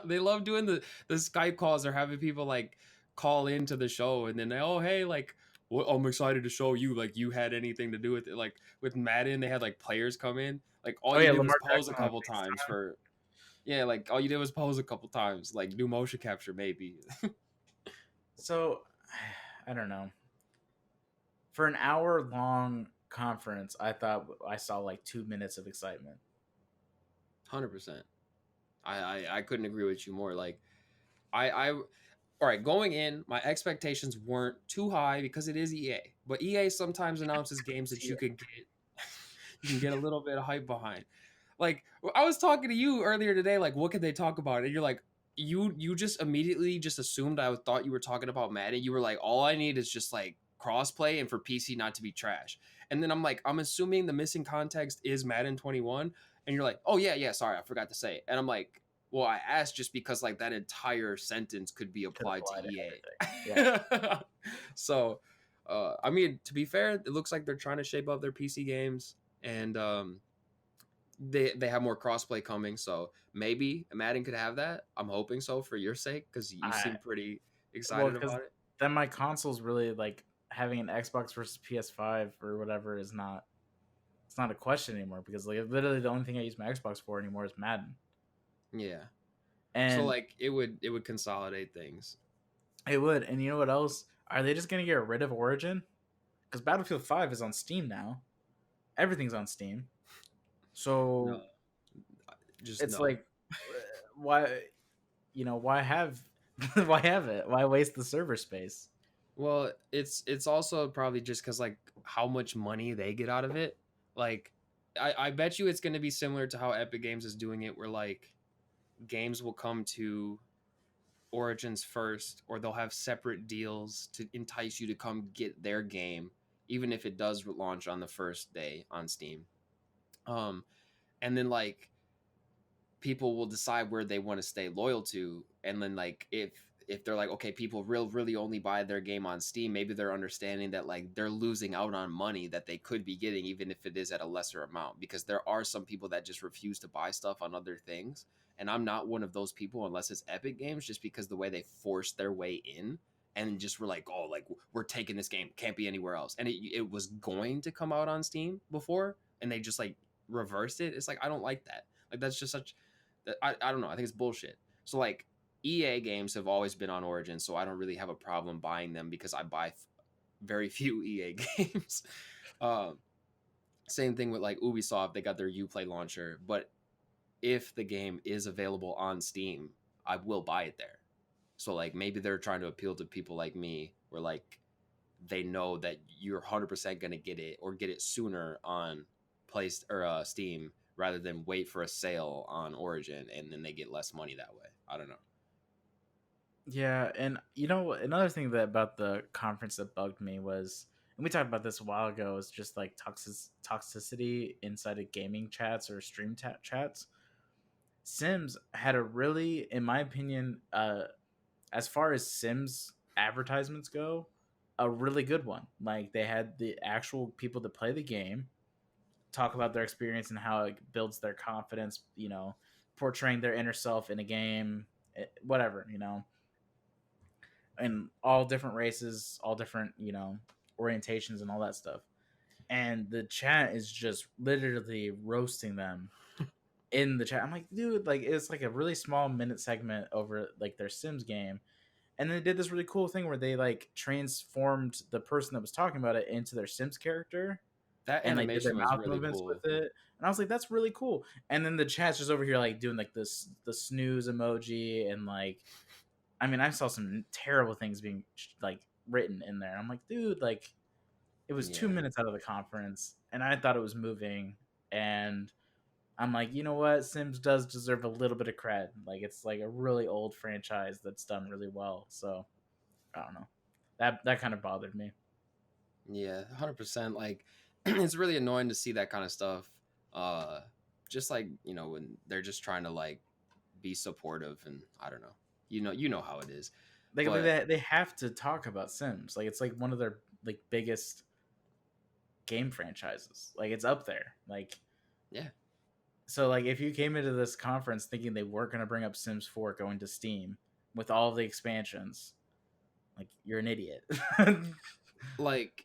Speaker 2: They love doing the Skype calls or having people like call into the show and then oh hey like well, I'm excited to show you like you had anything to do with it. Like with Madden, they had like players come in. Like all
Speaker 1: oh
Speaker 2: you
Speaker 1: yeah,
Speaker 2: did was
Speaker 1: Lamar
Speaker 2: pose a
Speaker 1: Jackson on
Speaker 2: couple times
Speaker 1: FaceTime.
Speaker 2: for yeah, like all you did was pose a couple times, like do motion capture maybe.
Speaker 1: So I don't know. For an hour long conference, I thought I saw like 2 minutes of excitement.
Speaker 2: 100%. I couldn't agree with you more. Like I all right, going in, my expectations weren't too high because it is EA. But EA sometimes announces games that
Speaker 1: See,
Speaker 2: you can get a little bit of hype behind. Like I was talking to you earlier today, like what could they talk about? And you're like, you just immediately just assumed I thought you were talking about Madden. You were like, all I need is just like crossplay and for PC not to be trash. And then I'm like, I'm assuming the missing context is Madden 21. And you're like, oh yeah, sorry, I forgot to say it. And I'm like, well, I asked just because like that entire sentence could be
Speaker 1: could
Speaker 2: applied to
Speaker 1: apply to everything. Yeah.
Speaker 2: EA. So, I mean, to be fair, it looks like they're trying to shape up their PC games, and they have more crossplay coming. So maybe Madden could have that. I'm hoping so for your sake because you
Speaker 1: I
Speaker 2: seem pretty
Speaker 1: well
Speaker 2: excited
Speaker 1: because
Speaker 2: about it.
Speaker 1: then my console's really like having an Xbox versus PS5 or whatever is not it's not a question anymore because like literally the only thing I use my Xbox for anymore is Madden.
Speaker 2: Yeah. So
Speaker 1: And
Speaker 2: like it would consolidate things.
Speaker 1: it would. And you know what else? Are they just gonna get rid of Origin? Because Battlefield 5 is on Steam now. Everything's on Steam.
Speaker 2: No,
Speaker 1: So
Speaker 2: just
Speaker 1: it's
Speaker 2: no.
Speaker 1: like why why have why have it? Why waste the server space?
Speaker 2: Well, it's also probably just because like how much money they get out of it. Like, I bet you it's going to be similar to how Epic Games is doing it, where like games will come to Origins first, or they'll have separate deals to entice you to come get their game, even if it does launch on the first day on Steam. Um, and then like people will decide where they want to stay loyal to, and then like if they're like okay people really only buy their game on Steam, maybe they're understanding that like they're losing out on money that they could be getting even if it is at a lesser amount, because there are some people that just refuse to buy stuff on other things, and I'm not one of those people unless it's Epic Games, just because the way they forced their way in and just were like oh like we're taking this game, can't be anywhere else, and it was going to come out on Steam before and they just like reversed it. It's like I don't like that. Like that's just such I don't know. I think it's bullshit. So like EA games have always been on Origin, so I don't really have a problem buying them because I buy very few EA games. Um, Same thing with like Ubisoft; they got their UPlay launcher, but if the game is available on Steam, I will buy it there. So like maybe they're trying to appeal to people like me, where like they know that you're 100% going to get it or get it sooner on place or Steam rather than wait for a sale on Origin and then they get less money that way. I don't know.
Speaker 1: Yeah, and you know another thing that about the conference that bugged me was, and we talked about this a while ago, is just like toxicity inside of gaming chats or stream chats. Sims had a really, in my opinion, as far as Sims advertisements go, a really good one. Like they had the actual people that play the game talk about their experience and how it builds their confidence. Portraying their inner self in a game, whatever. And all different races, all different, orientations and all that stuff. And the chat is just literally roasting them in the chat. I'm like, dude, like it's like a really small minute segment over like their Sims game. And then they did this really cool thing where they like transformed the person that was talking about it into their Sims character
Speaker 2: That
Speaker 1: and like did their
Speaker 2: animation was
Speaker 1: mouth
Speaker 2: really
Speaker 1: movements with
Speaker 2: cool.
Speaker 1: it. And I was like, that's really cool. And then the chat's just over here like doing like this the snooze emoji and like I mean, I saw some terrible things being like written in there. I'm like, dude, like it was two
Speaker 2: Yeah.
Speaker 1: minutes out of the conference and I thought it was moving. And I'm like, you know what? Sims does deserve a little bit of cred. Like it's like a really old franchise that's done really well. So I don't know. That kind of bothered me.
Speaker 2: Yeah, 100%. Like, it's really annoying to see that kind of stuff. Uh, just like, when they're just trying to like be supportive, and I don't know. You know how it is.
Speaker 1: Like
Speaker 2: But
Speaker 1: they have to talk about Sims. Like it's like one of their like biggest game franchises. Like it's up there. Like
Speaker 2: yeah,
Speaker 1: so like if you came into this conference thinking they weren't going to bring up Sims 4 going to Steam with all of the expansions, like you're an idiot.
Speaker 2: like,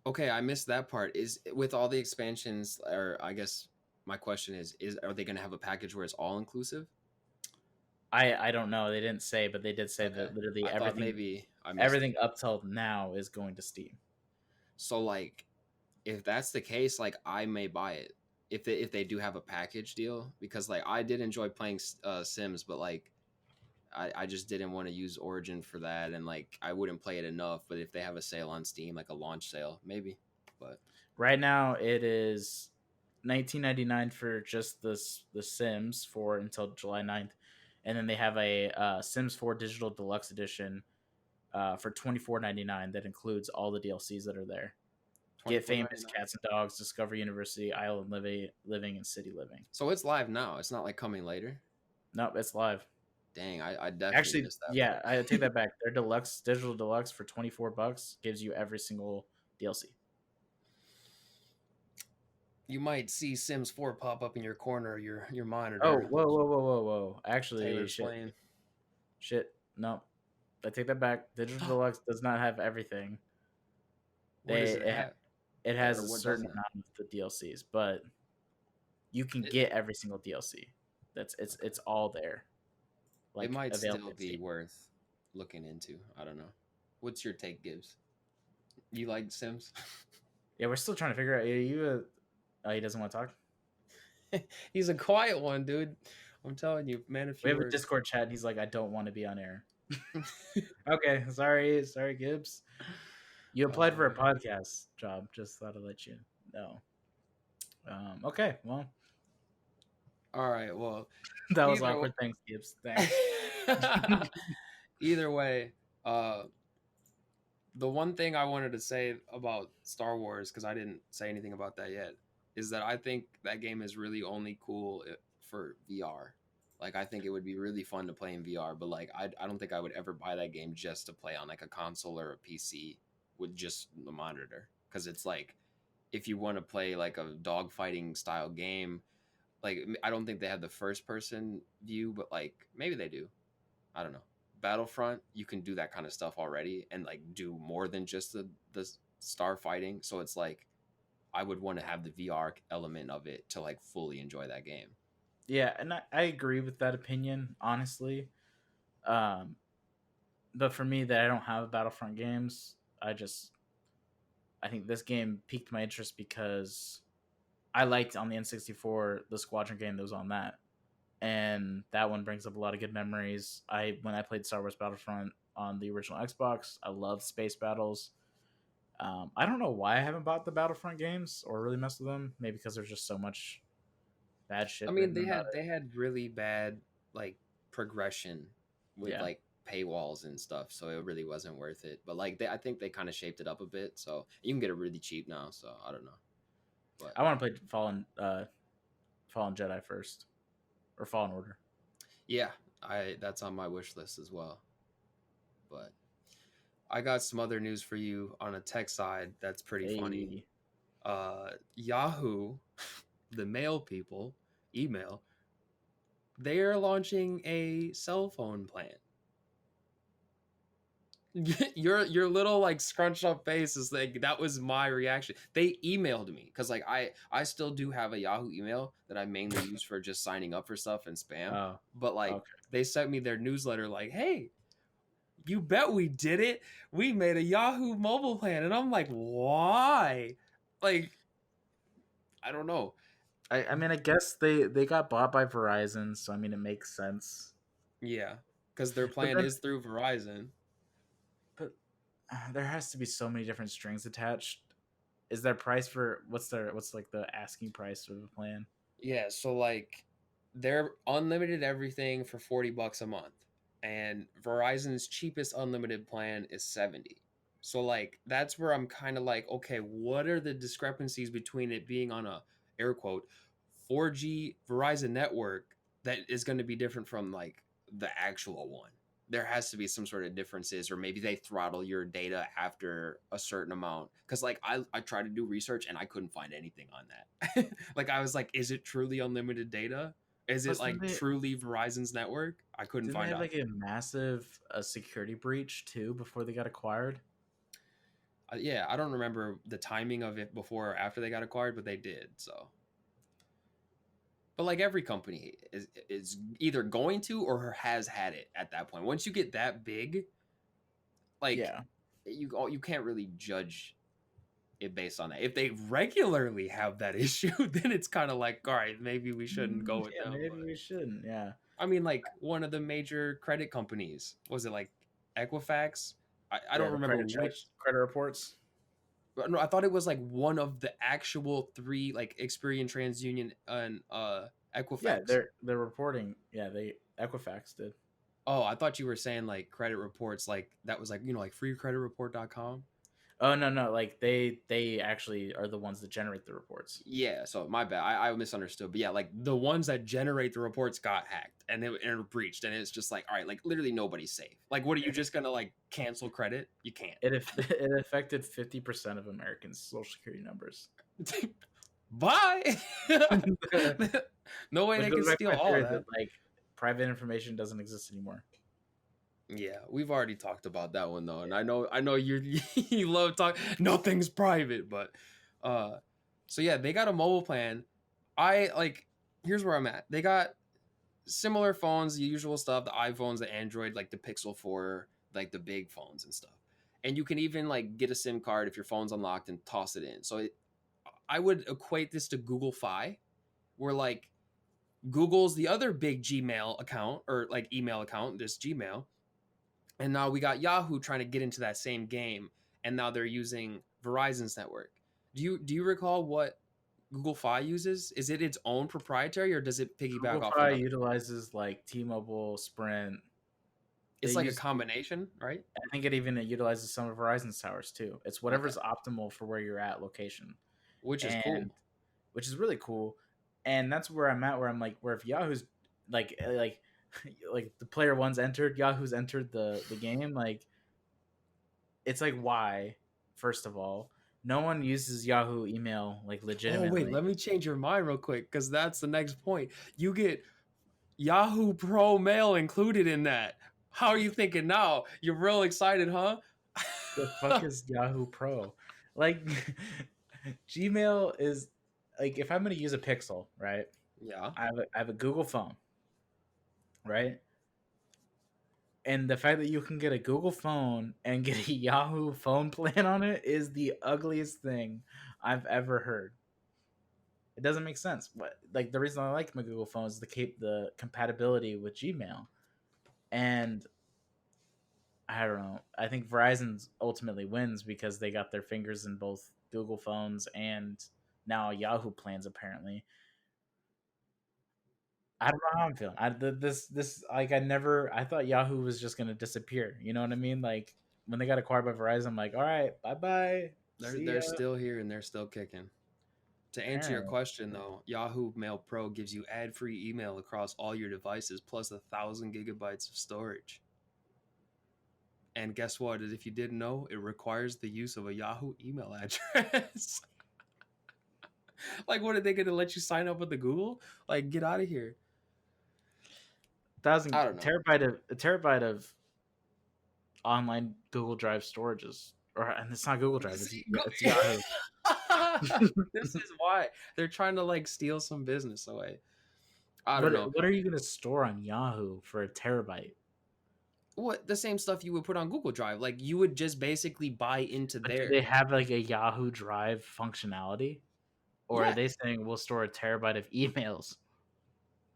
Speaker 2: okay, I missed that part. Is with all the expansions, or I guess my question is are they going to have a package where it's all inclusive?
Speaker 1: I don't know. They didn't say, but they did say
Speaker 2: Okay,
Speaker 1: that literally
Speaker 2: I thought maybe I missed it.
Speaker 1: everything up till now is going to Steam.
Speaker 2: So like, if that's the case, like I may buy it if they do have a package deal, because like I did enjoy playing Sims, but like I just didn't want to use Origin for that, and like I wouldn't play it enough. But if they have a sale on Steam, like a launch sale, maybe. But
Speaker 1: Right now it is 19.99 for just the Sims for until July 9th. And then they have a Sims 4 Digital Deluxe Edition for 24.99 that includes all the DLCs that are there. Get Famous,
Speaker 2: 24.99.
Speaker 1: Cats and Dogs, Discover University, Island Living, and City Living.
Speaker 2: So it's live now. It's not like coming later.
Speaker 1: Nope, it's live.
Speaker 2: Dang, I definitely
Speaker 1: Actually,
Speaker 2: missed that
Speaker 1: yeah,
Speaker 2: part.
Speaker 1: I take that back. Their deluxe digital deluxe for $24 gives you every single DLC.
Speaker 2: You might see Sims 4 pop up in your corner, your
Speaker 1: Oh,
Speaker 2: monitor.
Speaker 1: whoa! Actually,
Speaker 2: Taylor's playing.
Speaker 1: shit. No, I take that back. Digital Deluxe does not have everything.
Speaker 2: What does it have?
Speaker 1: It has
Speaker 2: Or
Speaker 1: a
Speaker 2: what
Speaker 1: certain
Speaker 2: doesn't it?
Speaker 1: amount of the DLCs, but you can
Speaker 2: It,
Speaker 1: get every single DLC. It's all there,
Speaker 2: it
Speaker 1: like
Speaker 2: might
Speaker 1: available
Speaker 2: still
Speaker 1: in
Speaker 2: be
Speaker 1: Steam.
Speaker 2: worth looking into. I don't know. What's your take, Gibbs? You like Sims?
Speaker 1: Yeah, we're still trying to figure out. Are you he doesn't want to talk.
Speaker 2: He's a quiet one, dude. I'm telling you, man, a
Speaker 1: We
Speaker 2: few
Speaker 1: have a
Speaker 2: words.
Speaker 1: Discord chat. And he's like, I don't want to be on air. Okay, sorry, Gibbs. You applied for a
Speaker 2: Man.
Speaker 1: podcast job. Just thought I'd let you know. Okay, well,
Speaker 2: All right. Well,
Speaker 1: that was
Speaker 2: either
Speaker 1: awkward. Thanks, Gibbs. Thanks.
Speaker 2: either way, uh, the one thing I wanted to say about Star Wars, because I didn't say anything about that yet, is that I think that game is really only cool for VR. Like, I think it would be really fun to play in VR, but like, I don't think I would ever buy that game just to play on like a console or a PC with just the monitor. Because it's like, if you want to play like a dogfighting style game, like I don't think they have the first person view, but like maybe they do. I don't know. Battlefront, you can do that kind of stuff already and like do more than just the star fighting. So it's like I would want to have the VR element of it to like fully enjoy that game.
Speaker 1: Yeah, and I agree with that opinion, honestly. Um, but for me, that I don't have Battlefront games, I think this game piqued my interest because I liked on the N64 the Squadron game that was on that, and that one brings up a lot of good memories. When I played Star Wars Battlefront on the original Xbox, I loved space battles. I don't know why I haven't bought the Battlefront games or really messed with them. Maybe because there's just so much bad
Speaker 2: I
Speaker 1: shit
Speaker 2: mean,
Speaker 1: written
Speaker 2: they
Speaker 1: about
Speaker 2: had
Speaker 1: it.
Speaker 2: they had really bad like progression with
Speaker 1: Yeah,
Speaker 2: like paywalls and stuff, so it really wasn't worth it. But like I think they kind of shaped it up a bit, so you can get it really cheap now. So I don't know, but
Speaker 1: I want to play Fallen Jedi first or Fallen Order.
Speaker 2: yeah, I that's on my wish list as well. But I got some other news for you on a tech side that's pretty funny.
Speaker 1: Hey,
Speaker 2: Yahoo, the mail people, email, they are launching a cell phone plan. Your little like scrunched up face is like that was my reaction. They emailed me because like I still do have a Yahoo email that I mainly use for just signing up for stuff and spam.
Speaker 1: Oh,
Speaker 2: But like
Speaker 1: okay.
Speaker 2: they sent me their newsletter like, hey, you bet we did it. We made a Yahoo mobile plan, and I'm like, why? Like I don't know.
Speaker 1: I mean, I guess they got bought by Verizon, so I mean, it makes sense.
Speaker 2: Yeah, because their
Speaker 1: But
Speaker 2: plan
Speaker 1: then,
Speaker 2: is through Verizon.
Speaker 1: but there has to be so many different strings attached. Is there price for what's like the asking price of the plan?
Speaker 2: Yeah, so like they're unlimited everything for $40 a month. And Verizon's cheapest unlimited plan is 70. So like that's where I'm kind of like, okay, what are the discrepancies between it being on a air quote 4G Verizon network that is going to be different from like the actual one? There has to be some sort of differences, or maybe they throttle your data after a certain amount. Because like I tried to do research and I couldn't find anything on that. Like I was like, is it truly unlimited data? Is it
Speaker 1: Plus,
Speaker 2: like truly Verizon's network? I couldn't
Speaker 1: didn't they
Speaker 2: find
Speaker 1: have
Speaker 2: out.
Speaker 1: like a massive security breach too before they got acquired?
Speaker 2: Yeah, I don't remember the timing of it before or after they got acquired, but they did. So, but like every company is either going to or has had it at that point. Once you get that big, like
Speaker 1: Yeah.
Speaker 2: you can't really judge it based on that. If they regularly have that issue, then it's kind of like, all right, maybe we shouldn't go with
Speaker 1: Yeah,
Speaker 2: them.
Speaker 1: maybe
Speaker 2: But
Speaker 1: we shouldn't. Yeah.
Speaker 2: I mean, like one of the major credit companies, was it like Equifax? I
Speaker 1: Yeah,
Speaker 2: don't
Speaker 1: the
Speaker 2: remember
Speaker 1: credit
Speaker 2: which.
Speaker 1: checks, credit reports.
Speaker 2: No, I thought it was like one of the actual three, like Experian, TransUnion, and
Speaker 1: Yeah,
Speaker 2: Equifax.
Speaker 1: they're reporting. Yeah, they Equifax did.
Speaker 2: Oh, I thought you were saying like credit reports, like that was like like freecreditreport.com.
Speaker 1: Oh no, no, like they actually are the ones that generate the reports.
Speaker 2: Yeah, so my bad. I misunderstood. But yeah, like the ones that generate the reports got hacked and breached, and it's just like, all right, like literally nobody's safe. Like, what are you just gonna like cancel credit? You can't.
Speaker 1: It affected 50% of Americans' social security numbers.
Speaker 2: Bye. No way
Speaker 1: Which
Speaker 2: they
Speaker 1: goes
Speaker 2: can
Speaker 1: back to
Speaker 2: steal
Speaker 1: my
Speaker 2: all
Speaker 1: theory that
Speaker 2: that.
Speaker 1: like private information doesn't exist anymore.
Speaker 2: Yeah, we've already talked about that one though, and I know you you love talk. Nothing's private, but uh, so yeah, they got a mobile plan. I like. Here's where I'm at. They got similar phones, the usual stuff, the iPhones, the Android, like the Pixel 4, like the big phones and stuff. And you can even like get a SIM card if your phone's unlocked and toss it in. So I would equate this to Google Fi, where like Google's the other big Gmail account or like email account, this Gmail. And now we got Yahoo trying to get into that same game, and now they're using Verizon's network. Do you recall what Google Fi uses? Is it its own proprietary or does it piggyback
Speaker 1: Google
Speaker 2: off
Speaker 1: Fi
Speaker 2: another?
Speaker 1: utilizes like T-Mobile, Sprint. They
Speaker 2: It's like a
Speaker 1: use
Speaker 2: combination, right?
Speaker 1: I think it even utilizes some of Verizon's towers too. It's
Speaker 2: Okay,
Speaker 1: whatever's optimal for where you're at location.
Speaker 2: which is cool.
Speaker 1: And which is really cool. And that's where I'm at where I'm like where if Yahoo's like like the player one's entered, Yahoo's entered the game, like it's like why, first of all, no one uses Yahoo email like
Speaker 2: Oh wait,
Speaker 1: legitimately.
Speaker 2: let me change your mind real quick because that's the next point. You get Yahoo Pro Mail included in that. How are you thinking now? You're real excited, huh?
Speaker 1: The fuck is Yahoo Pro? Like Gmail is like if I'm gonna use a Pixel, right?
Speaker 2: Yeah.
Speaker 1: I have a Google phone, right? And the fact that you can get a Google phone and get a Yahoo phone plan on it is the ugliest thing I've ever heard. It doesn't make sense. What like the reason I like my Google phone is the compatibility with Gmail. And I don't know. I think Verizon ultimately wins because they got their fingers in both Google phones and now Yahoo plans apparently. I don't know how I'm feeling. This like I thought Yahoo was just gonna disappear. You know what I mean? Like when they got acquired by Verizon, I'm like, all right, bye bye, see
Speaker 2: They're
Speaker 1: ya.
Speaker 2: still here and they're still kicking. To answer your
Speaker 1: Apparently,
Speaker 2: question though, Yahoo Mail Pro gives you ad-free email across all your devices plus 1,000 GB of storage. And guess what? If you didn't know, it requires the use of a Yahoo email address. Like, what are they going to let you sign up with the Google? Like, get out of here.
Speaker 1: thousand
Speaker 2: I don't know.
Speaker 1: terabyte of a terabyte of online Google Drive storages, and it's not Google Drive,
Speaker 2: See,
Speaker 1: it's Yahoo.
Speaker 2: this is why they're trying to like steal some business away. I don't
Speaker 1: What
Speaker 2: know.
Speaker 1: what are you gonna store on Yahoo for a terabyte?
Speaker 2: What the same stuff you would put on Google Drive. Like you would just basically buy into
Speaker 1: But do
Speaker 2: there.
Speaker 1: they have like a Yahoo Drive functionality, or are
Speaker 2: Yeah.
Speaker 1: they saying we'll store a terabyte of emails?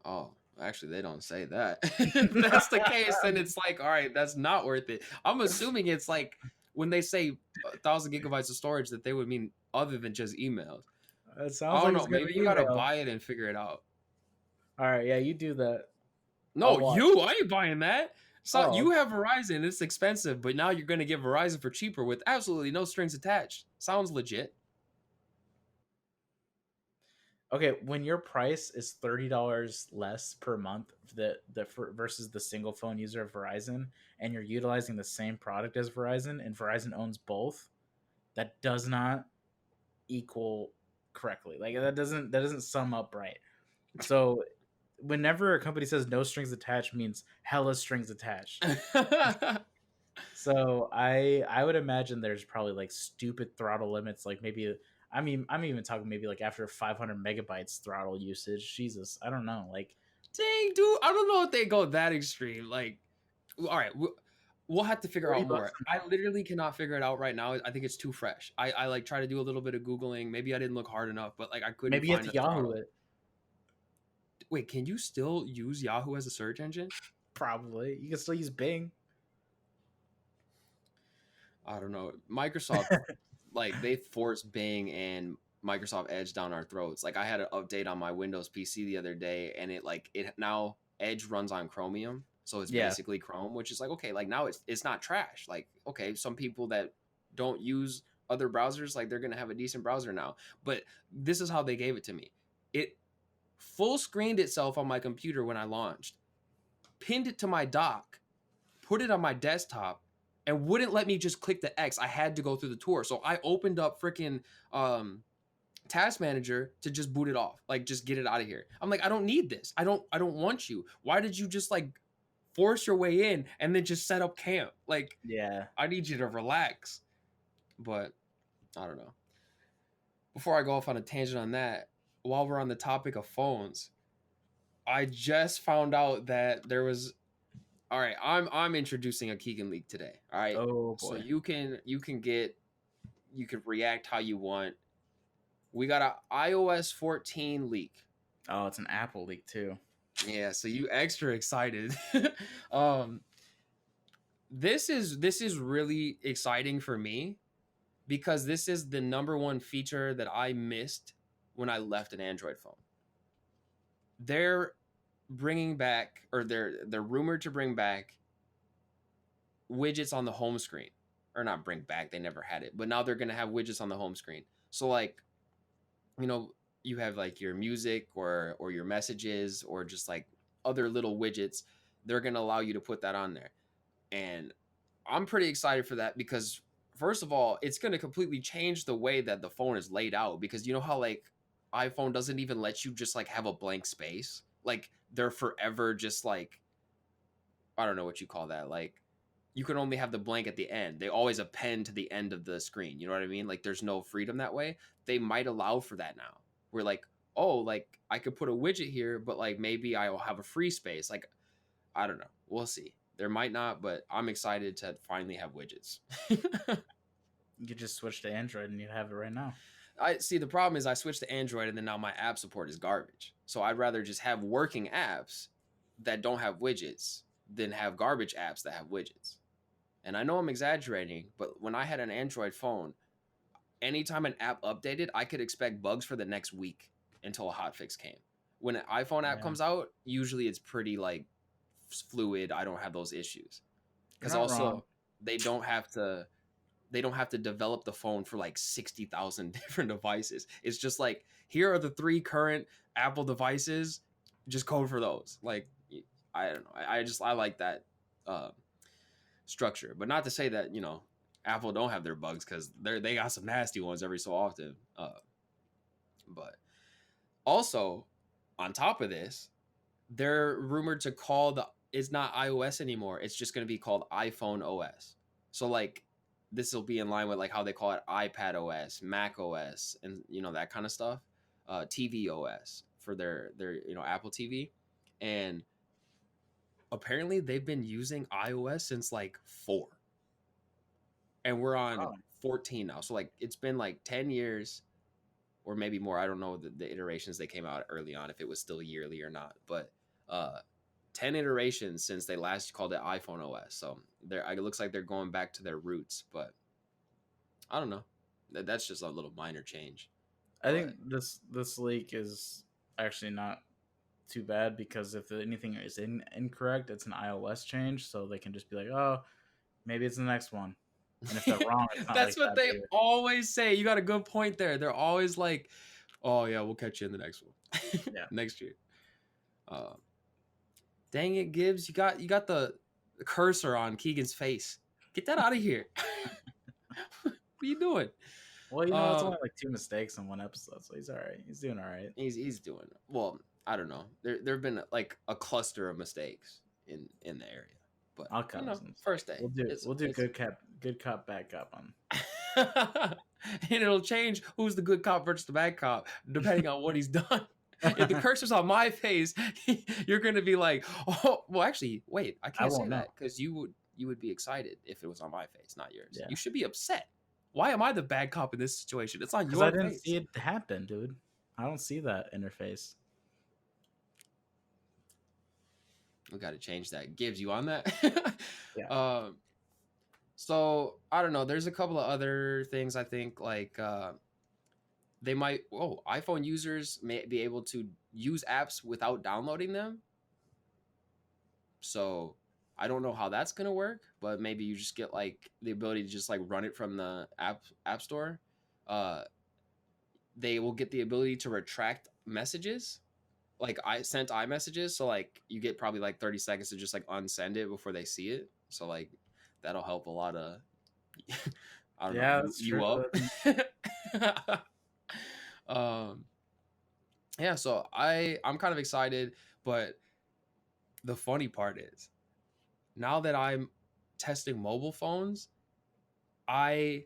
Speaker 2: Oh, actually, they don't say that. If that's the case, then it's like, all right, that's not worth it. I'm assuming it's like when they say 1,000 gigabytes of storage, that they would mean other than just emails.
Speaker 1: It
Speaker 2: I
Speaker 1: sounds
Speaker 2: don't
Speaker 1: like it's
Speaker 2: know.
Speaker 1: gonna
Speaker 2: Maybe
Speaker 1: be
Speaker 2: you gotta
Speaker 1: email.
Speaker 2: buy it and figure it out.
Speaker 1: All right, yeah, you do that.
Speaker 2: No,
Speaker 1: I'll watch.
Speaker 2: I ain't buying that. So
Speaker 1: Oh,
Speaker 2: you have Verizon, it's expensive, but now you're gonna get Verizon for cheaper with absolutely no strings attached. Sounds legit.
Speaker 1: okay. When your price is $30 less per month, versus the single phone user of Verizon, and you're utilizing the same product as Verizon, and Verizon owns both, that does not equal correctly. Like that doesn't sum up right. So whenever a company says no strings attached means hella strings attached. So I would imagine there's probably like stupid throttle limits, like maybe I'm even talking maybe like after 500 megabytes throttle usage. Jesus, I don't know. Like
Speaker 2: Dang, dude, I don't know if they go that extreme. Like, all right, we'll have to figure
Speaker 1: 40
Speaker 2: out
Speaker 1: bucks
Speaker 2: more.
Speaker 1: a
Speaker 2: I
Speaker 1: month.
Speaker 2: literally cannot figure it out right now. I think it's too fresh. I like try to do a little bit of Googling. Maybe I didn't look hard enough, but like I couldn't
Speaker 1: Maybe you have
Speaker 2: find
Speaker 1: to
Speaker 2: a
Speaker 1: Yahoo
Speaker 2: throttle.
Speaker 1: it.
Speaker 2: Wait, can you still use Yahoo as a search engine?
Speaker 1: Probably you can still use Bing.
Speaker 2: I don't know. Microsoft, like they forced Bing and Microsoft Edge down our throats. Like I had an update on my Windows PC the other day, and it now Edge runs on Chromium, so it's
Speaker 1: Yeah,
Speaker 2: basically Chrome, which is like okay, like now it's not trash. Like okay, some people that don't use other browsers, like they're gonna have a decent browser now. But this is how they gave it to me. It full screened itself on my computer when I launched, pinned it to my dock, put it on my desktop, and wouldn't let me just click the X. I had to go through the tour. So I opened up freaking Task Manager to just boot it off. Like just get it out of here. I'm like, I don't need this. I don't want you. Why did you just like force your way in and then just set up camp? Like
Speaker 1: yeah.
Speaker 2: I need you to relax. But I don't know. Before I go off on a tangent on that, while we're on the topic of phones, I just found out that there was all right, I'm introducing a Keegan leak today. All right.
Speaker 1: Oh
Speaker 2: So
Speaker 1: boy.
Speaker 2: you can react how you want. We got a iOS 14 leak.
Speaker 1: Oh, it's an Apple leak too.
Speaker 2: Yeah, so you extra excited. um this is really exciting for me because this is the number one feature that I missed when I left an Android phone. They're bringing back or they're rumored to bring back widgets on the home screen, or not bring back, they never had it, but now they're going to have widgets on the home screen. So like you know you have like your music or your messages or just like other little widgets, they're going to allow you to put that on there. And I'm pretty excited for that because first of all, it's going to completely change the way that the phone is laid out, because you know how like iPhone doesn't even let you just like have a blank space, like they're forever just like, I don't know what you call that, like you can only have the blank at the end. They always append to the end of the screen. You know what I mean? Like there's no freedom that way. They might allow for that now. We're like, oh, like I could put a widget here, but like maybe I'll have a free space. Like I don't know. We'll see. There might not, but I'm excited to finally have widgets.
Speaker 1: You could just switch to Android and you have it right now.
Speaker 2: I see the problem is I switched to Android and then now my app support is garbage. So I'd rather just have working apps that don't have widgets than have garbage apps that have widgets. And I know I'm exaggerating, but when I had an Android phone, anytime an app updated, I could expect bugs for the next week until a hotfix came. When an iPhone app
Speaker 1: Yeah,
Speaker 2: comes out, usually it's pretty like fluid. I don't have those issues.
Speaker 1: you're
Speaker 2: Because
Speaker 1: not wrong.
Speaker 2: also they don't have to develop the phone for like 60,000 different devices. It's just like here are the 3 current Apple devices, just code for those. Like I don't know. I like that uh, structure, but not to say that Apple don't have their bugs, because they got some nasty ones every so often. But also on top of this, they're rumored to call the it's not iOS anymore. It's just going to be called iPhone OS. So like this will be in line with like how they call it iPad OS, Mac OS, and that kind of stuff. TV OS for their Apple TV, and apparently they've been using iOS since like 4, and we're on
Speaker 1: Oh,
Speaker 2: 14 now. So like it's been like 10 years or maybe more. I don't know the iterations they came out early on, if it was still yearly or not, but 10 iterations since they last called it iPhone OS. So it looks like they're going back to their roots, but I don't know. That's just a little minor change.
Speaker 1: I
Speaker 2: But
Speaker 1: think this leak is actually not too bad because if anything is incorrect, it's an iOS change, so they can just be like, oh, maybe it's the next one. And if they're wrong, it's not
Speaker 2: that's
Speaker 1: like
Speaker 2: what
Speaker 1: that
Speaker 2: they
Speaker 1: big.
Speaker 2: always say. You got a good point there. They're always like, "Oh yeah, we'll catch you in the next one,
Speaker 1: Yeah.
Speaker 2: next year." Dang it, Gibbs! You got the cursor on Keegan's face. Get that out of here. What are you doing?
Speaker 1: Well, it's
Speaker 2: Um,
Speaker 1: only like 2 mistakes in one episode, so he's all right. He's doing all right.
Speaker 2: he's doing well. I don't know. There've been like a cluster of mistakes in the area, but
Speaker 1: I'll cut him some slack.
Speaker 2: first day.
Speaker 1: We'll do
Speaker 2: It's
Speaker 1: good cop, bad cop on.
Speaker 2: and it'll change who's the good cop versus the bad cop depending on what he's done. If the cursor's on my face, you're gonna be like, oh, well, actually, wait, I can't say
Speaker 1: won't know.
Speaker 2: that because you would be excited if it was on my face, not yours.
Speaker 1: Yeah.
Speaker 2: You should be upset. Why am I the bad cop in this situation? It's on
Speaker 1: Because
Speaker 2: your
Speaker 1: I didn't
Speaker 2: face.
Speaker 1: see it happen, dude. I don't see that interface.
Speaker 2: We got to change that. Gibbs, you on that?
Speaker 1: Yeah.
Speaker 2: So I don't know. There's a couple of other things I think like they might. Oh, iPhone users may be able to use apps without downloading them. So I don't know how that's gonna work, but maybe you just get like the ability to just like run it from the app store. Uh, they will get the ability to retract messages, like I sent iMessages. So like you get probably like 30 seconds to just like unsend it before they see it. So like that'll help a lot of I don't
Speaker 1: Yeah,
Speaker 2: know
Speaker 1: that's
Speaker 2: you
Speaker 1: true.
Speaker 2: up. um yeah, so I'm kind of excited, but the funny part is now that I'm testing mobile phones, I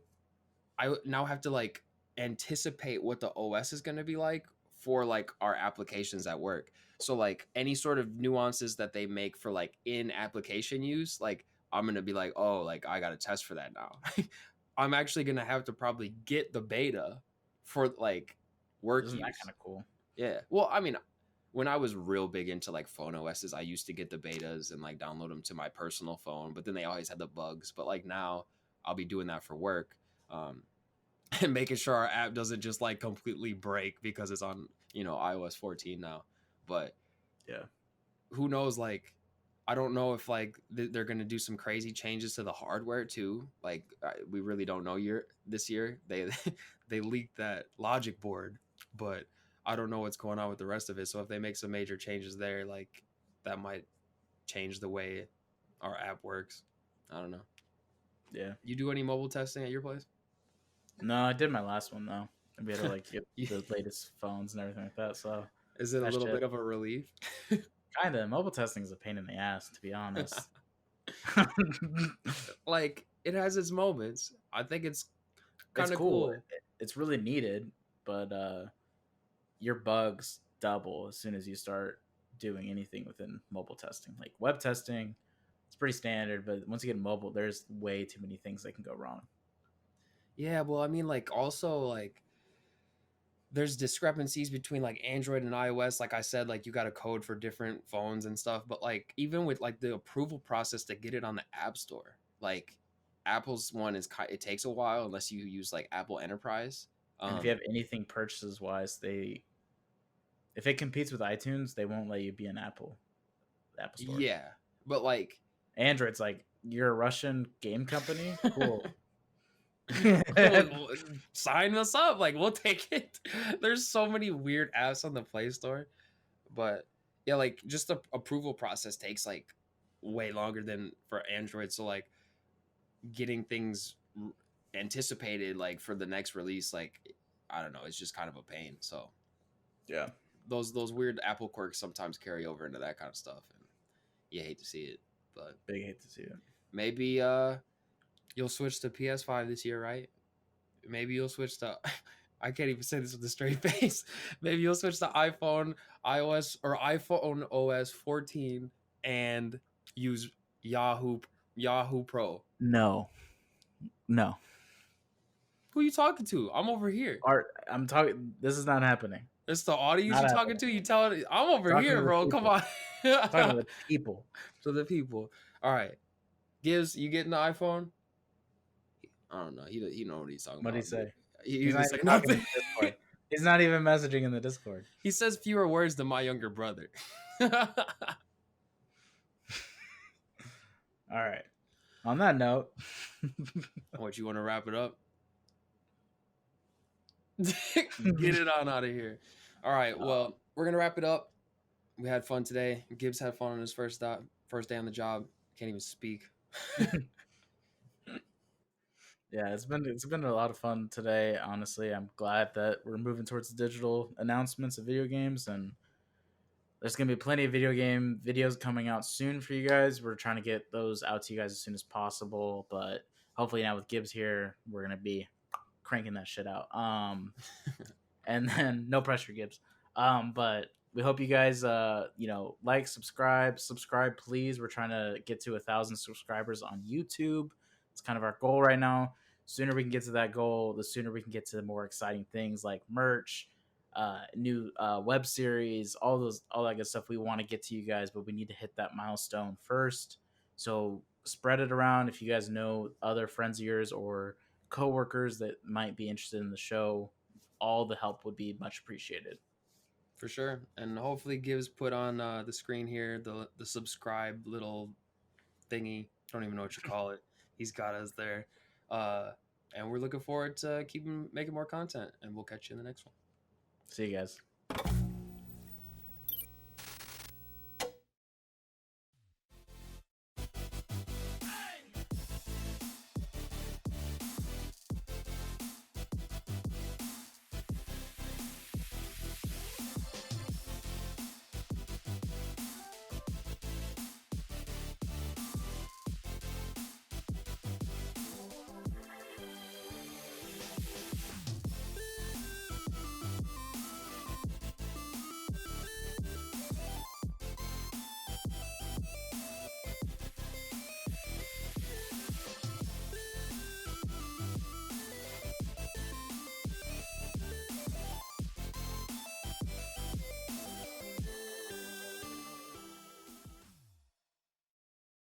Speaker 2: now have to like anticipate what the OS is going to be like for like our applications at work. So like any sort of nuances that they make for like in application use, like I'm going to be like, "Oh, like I got to test for that now." I'm actually going to have to probably get the beta for like work
Speaker 1: Isn't
Speaker 2: use.
Speaker 1: that kind of cool?
Speaker 2: Yeah. Well, I mean, when I was real big into like phone OSs, I used to get the betas and like download them to my personal phone, but then they always had the bugs. But like now I'll be doing that for work. And making sure our app doesn't just like completely break because it's on iOS 14 now. But
Speaker 1: Yeah.
Speaker 2: who knows, like I don't know if like they're going to do some crazy changes to the hardware too. Like we really don't know this year. They they leaked that logic board, but I don't know what's going on with the rest of it. So if they make some major changes there, like that might change the way our app works. I don't know.
Speaker 1: Yeah.
Speaker 2: You do any mobile testing at your place?
Speaker 1: No, I did my last one though. I had to like get the latest phones and everything like that. So
Speaker 2: Is it a
Speaker 1: that
Speaker 2: little
Speaker 1: shit,
Speaker 2: bit of a relief?
Speaker 1: kind of mobile testing is a pain in the ass, to be honest.
Speaker 2: Like it has its moments. I think it's
Speaker 1: It's
Speaker 2: kind of
Speaker 1: cool.
Speaker 2: cool.
Speaker 1: It's really needed, but your bugs double as soon as you start doing anything within mobile testing. Like web testing, it's pretty standard, but once you get mobile, there's way too many things that can go wrong.
Speaker 2: Yeah, well, I mean, like also like there's discrepancies between like Android and iOS. Like I said, like you got a code for different phones and stuff. But like even with like the approval process to get it on the App Store, like Apple's one it takes a while unless you use like Apple Enterprise.
Speaker 1: And if you have anything purchases wise, if it competes with iTunes, they won't let you be an Apple Store.
Speaker 2: Yeah, but like
Speaker 1: Android's like, you're a Russian game company? Cool.
Speaker 2: cool. Sign us up, like we'll take it. There's so many weird apps on the Play Store, but yeah, like just the approval process takes like way longer than for Android. So like getting things anticipated like for the next release, like I don't know, it's just kind of a pain. So
Speaker 1: Yeah.
Speaker 2: those weird Apple quirks sometimes carry over into that kind of stuff, and You hate to see it, but
Speaker 1: Big hate to see it.
Speaker 2: maybe you'll switch to PS5 this year, right? Maybe you'll switch to I can't even say this with a straight face. Maybe you'll switch to iPhone iOS or iPhone OS 14 and use Yahoo Pro.
Speaker 1: No.
Speaker 2: Who you talking to? I'm over here.
Speaker 1: Art. I'm talking. This is not happening.
Speaker 2: It's the audience
Speaker 1: Not
Speaker 2: you talking
Speaker 1: happening.
Speaker 2: to. You telling I'm over
Speaker 1: Talking
Speaker 2: here,
Speaker 1: to the
Speaker 2: bro. Come
Speaker 1: people.
Speaker 2: on.
Speaker 1: Talking to the people.
Speaker 2: To the people. All right. Gibbs, you getting the iPhone? I don't know. He know what he's talking
Speaker 1: What
Speaker 2: about.
Speaker 1: did he say?
Speaker 2: He
Speaker 1: He's
Speaker 2: didn't
Speaker 1: not
Speaker 2: say
Speaker 1: even talking in
Speaker 2: nothing.
Speaker 1: the Discord. He's not even messaging in the Discord.
Speaker 2: He says fewer words than my younger brother.
Speaker 1: All right. On that note,
Speaker 2: What, you want to wrap it up? Get it on out of here. All right. Well, we're gonna wrap it up. We had fun today. Gibbs had fun on his first day on the job. Can't even speak.
Speaker 1: yeah, it's been a lot of fun today. Honestly, I'm glad that we're moving towards the digital announcements of video games, and there's gonna be plenty of video game videos coming out soon for you guys. We're trying to get those out to you guys as soon as possible, but hopefully now with Gibbs here, we're gonna be cranking that shit out. And then no pressure, Gibbs. But we hope you guys, like, subscribe, please. We're trying to get to 1,000 subscribers on YouTube. It's kind of our goal right now. Sooner we can get to that goal, the sooner we can get to more exciting things like merch, new web series, all that good stuff. We want to get to you guys, but we need to hit that milestone first. So spread it around. If you guys know other friends of yours or coworkers that might be interested in the show, all the help would be much appreciated.
Speaker 2: For sure. And hopefully Gibbs put on the screen here the subscribe little thingy. Don't even know what you call it. He's got us there. And we're looking forward to making more content. And we'll catch you in the next one.
Speaker 1: See you guys.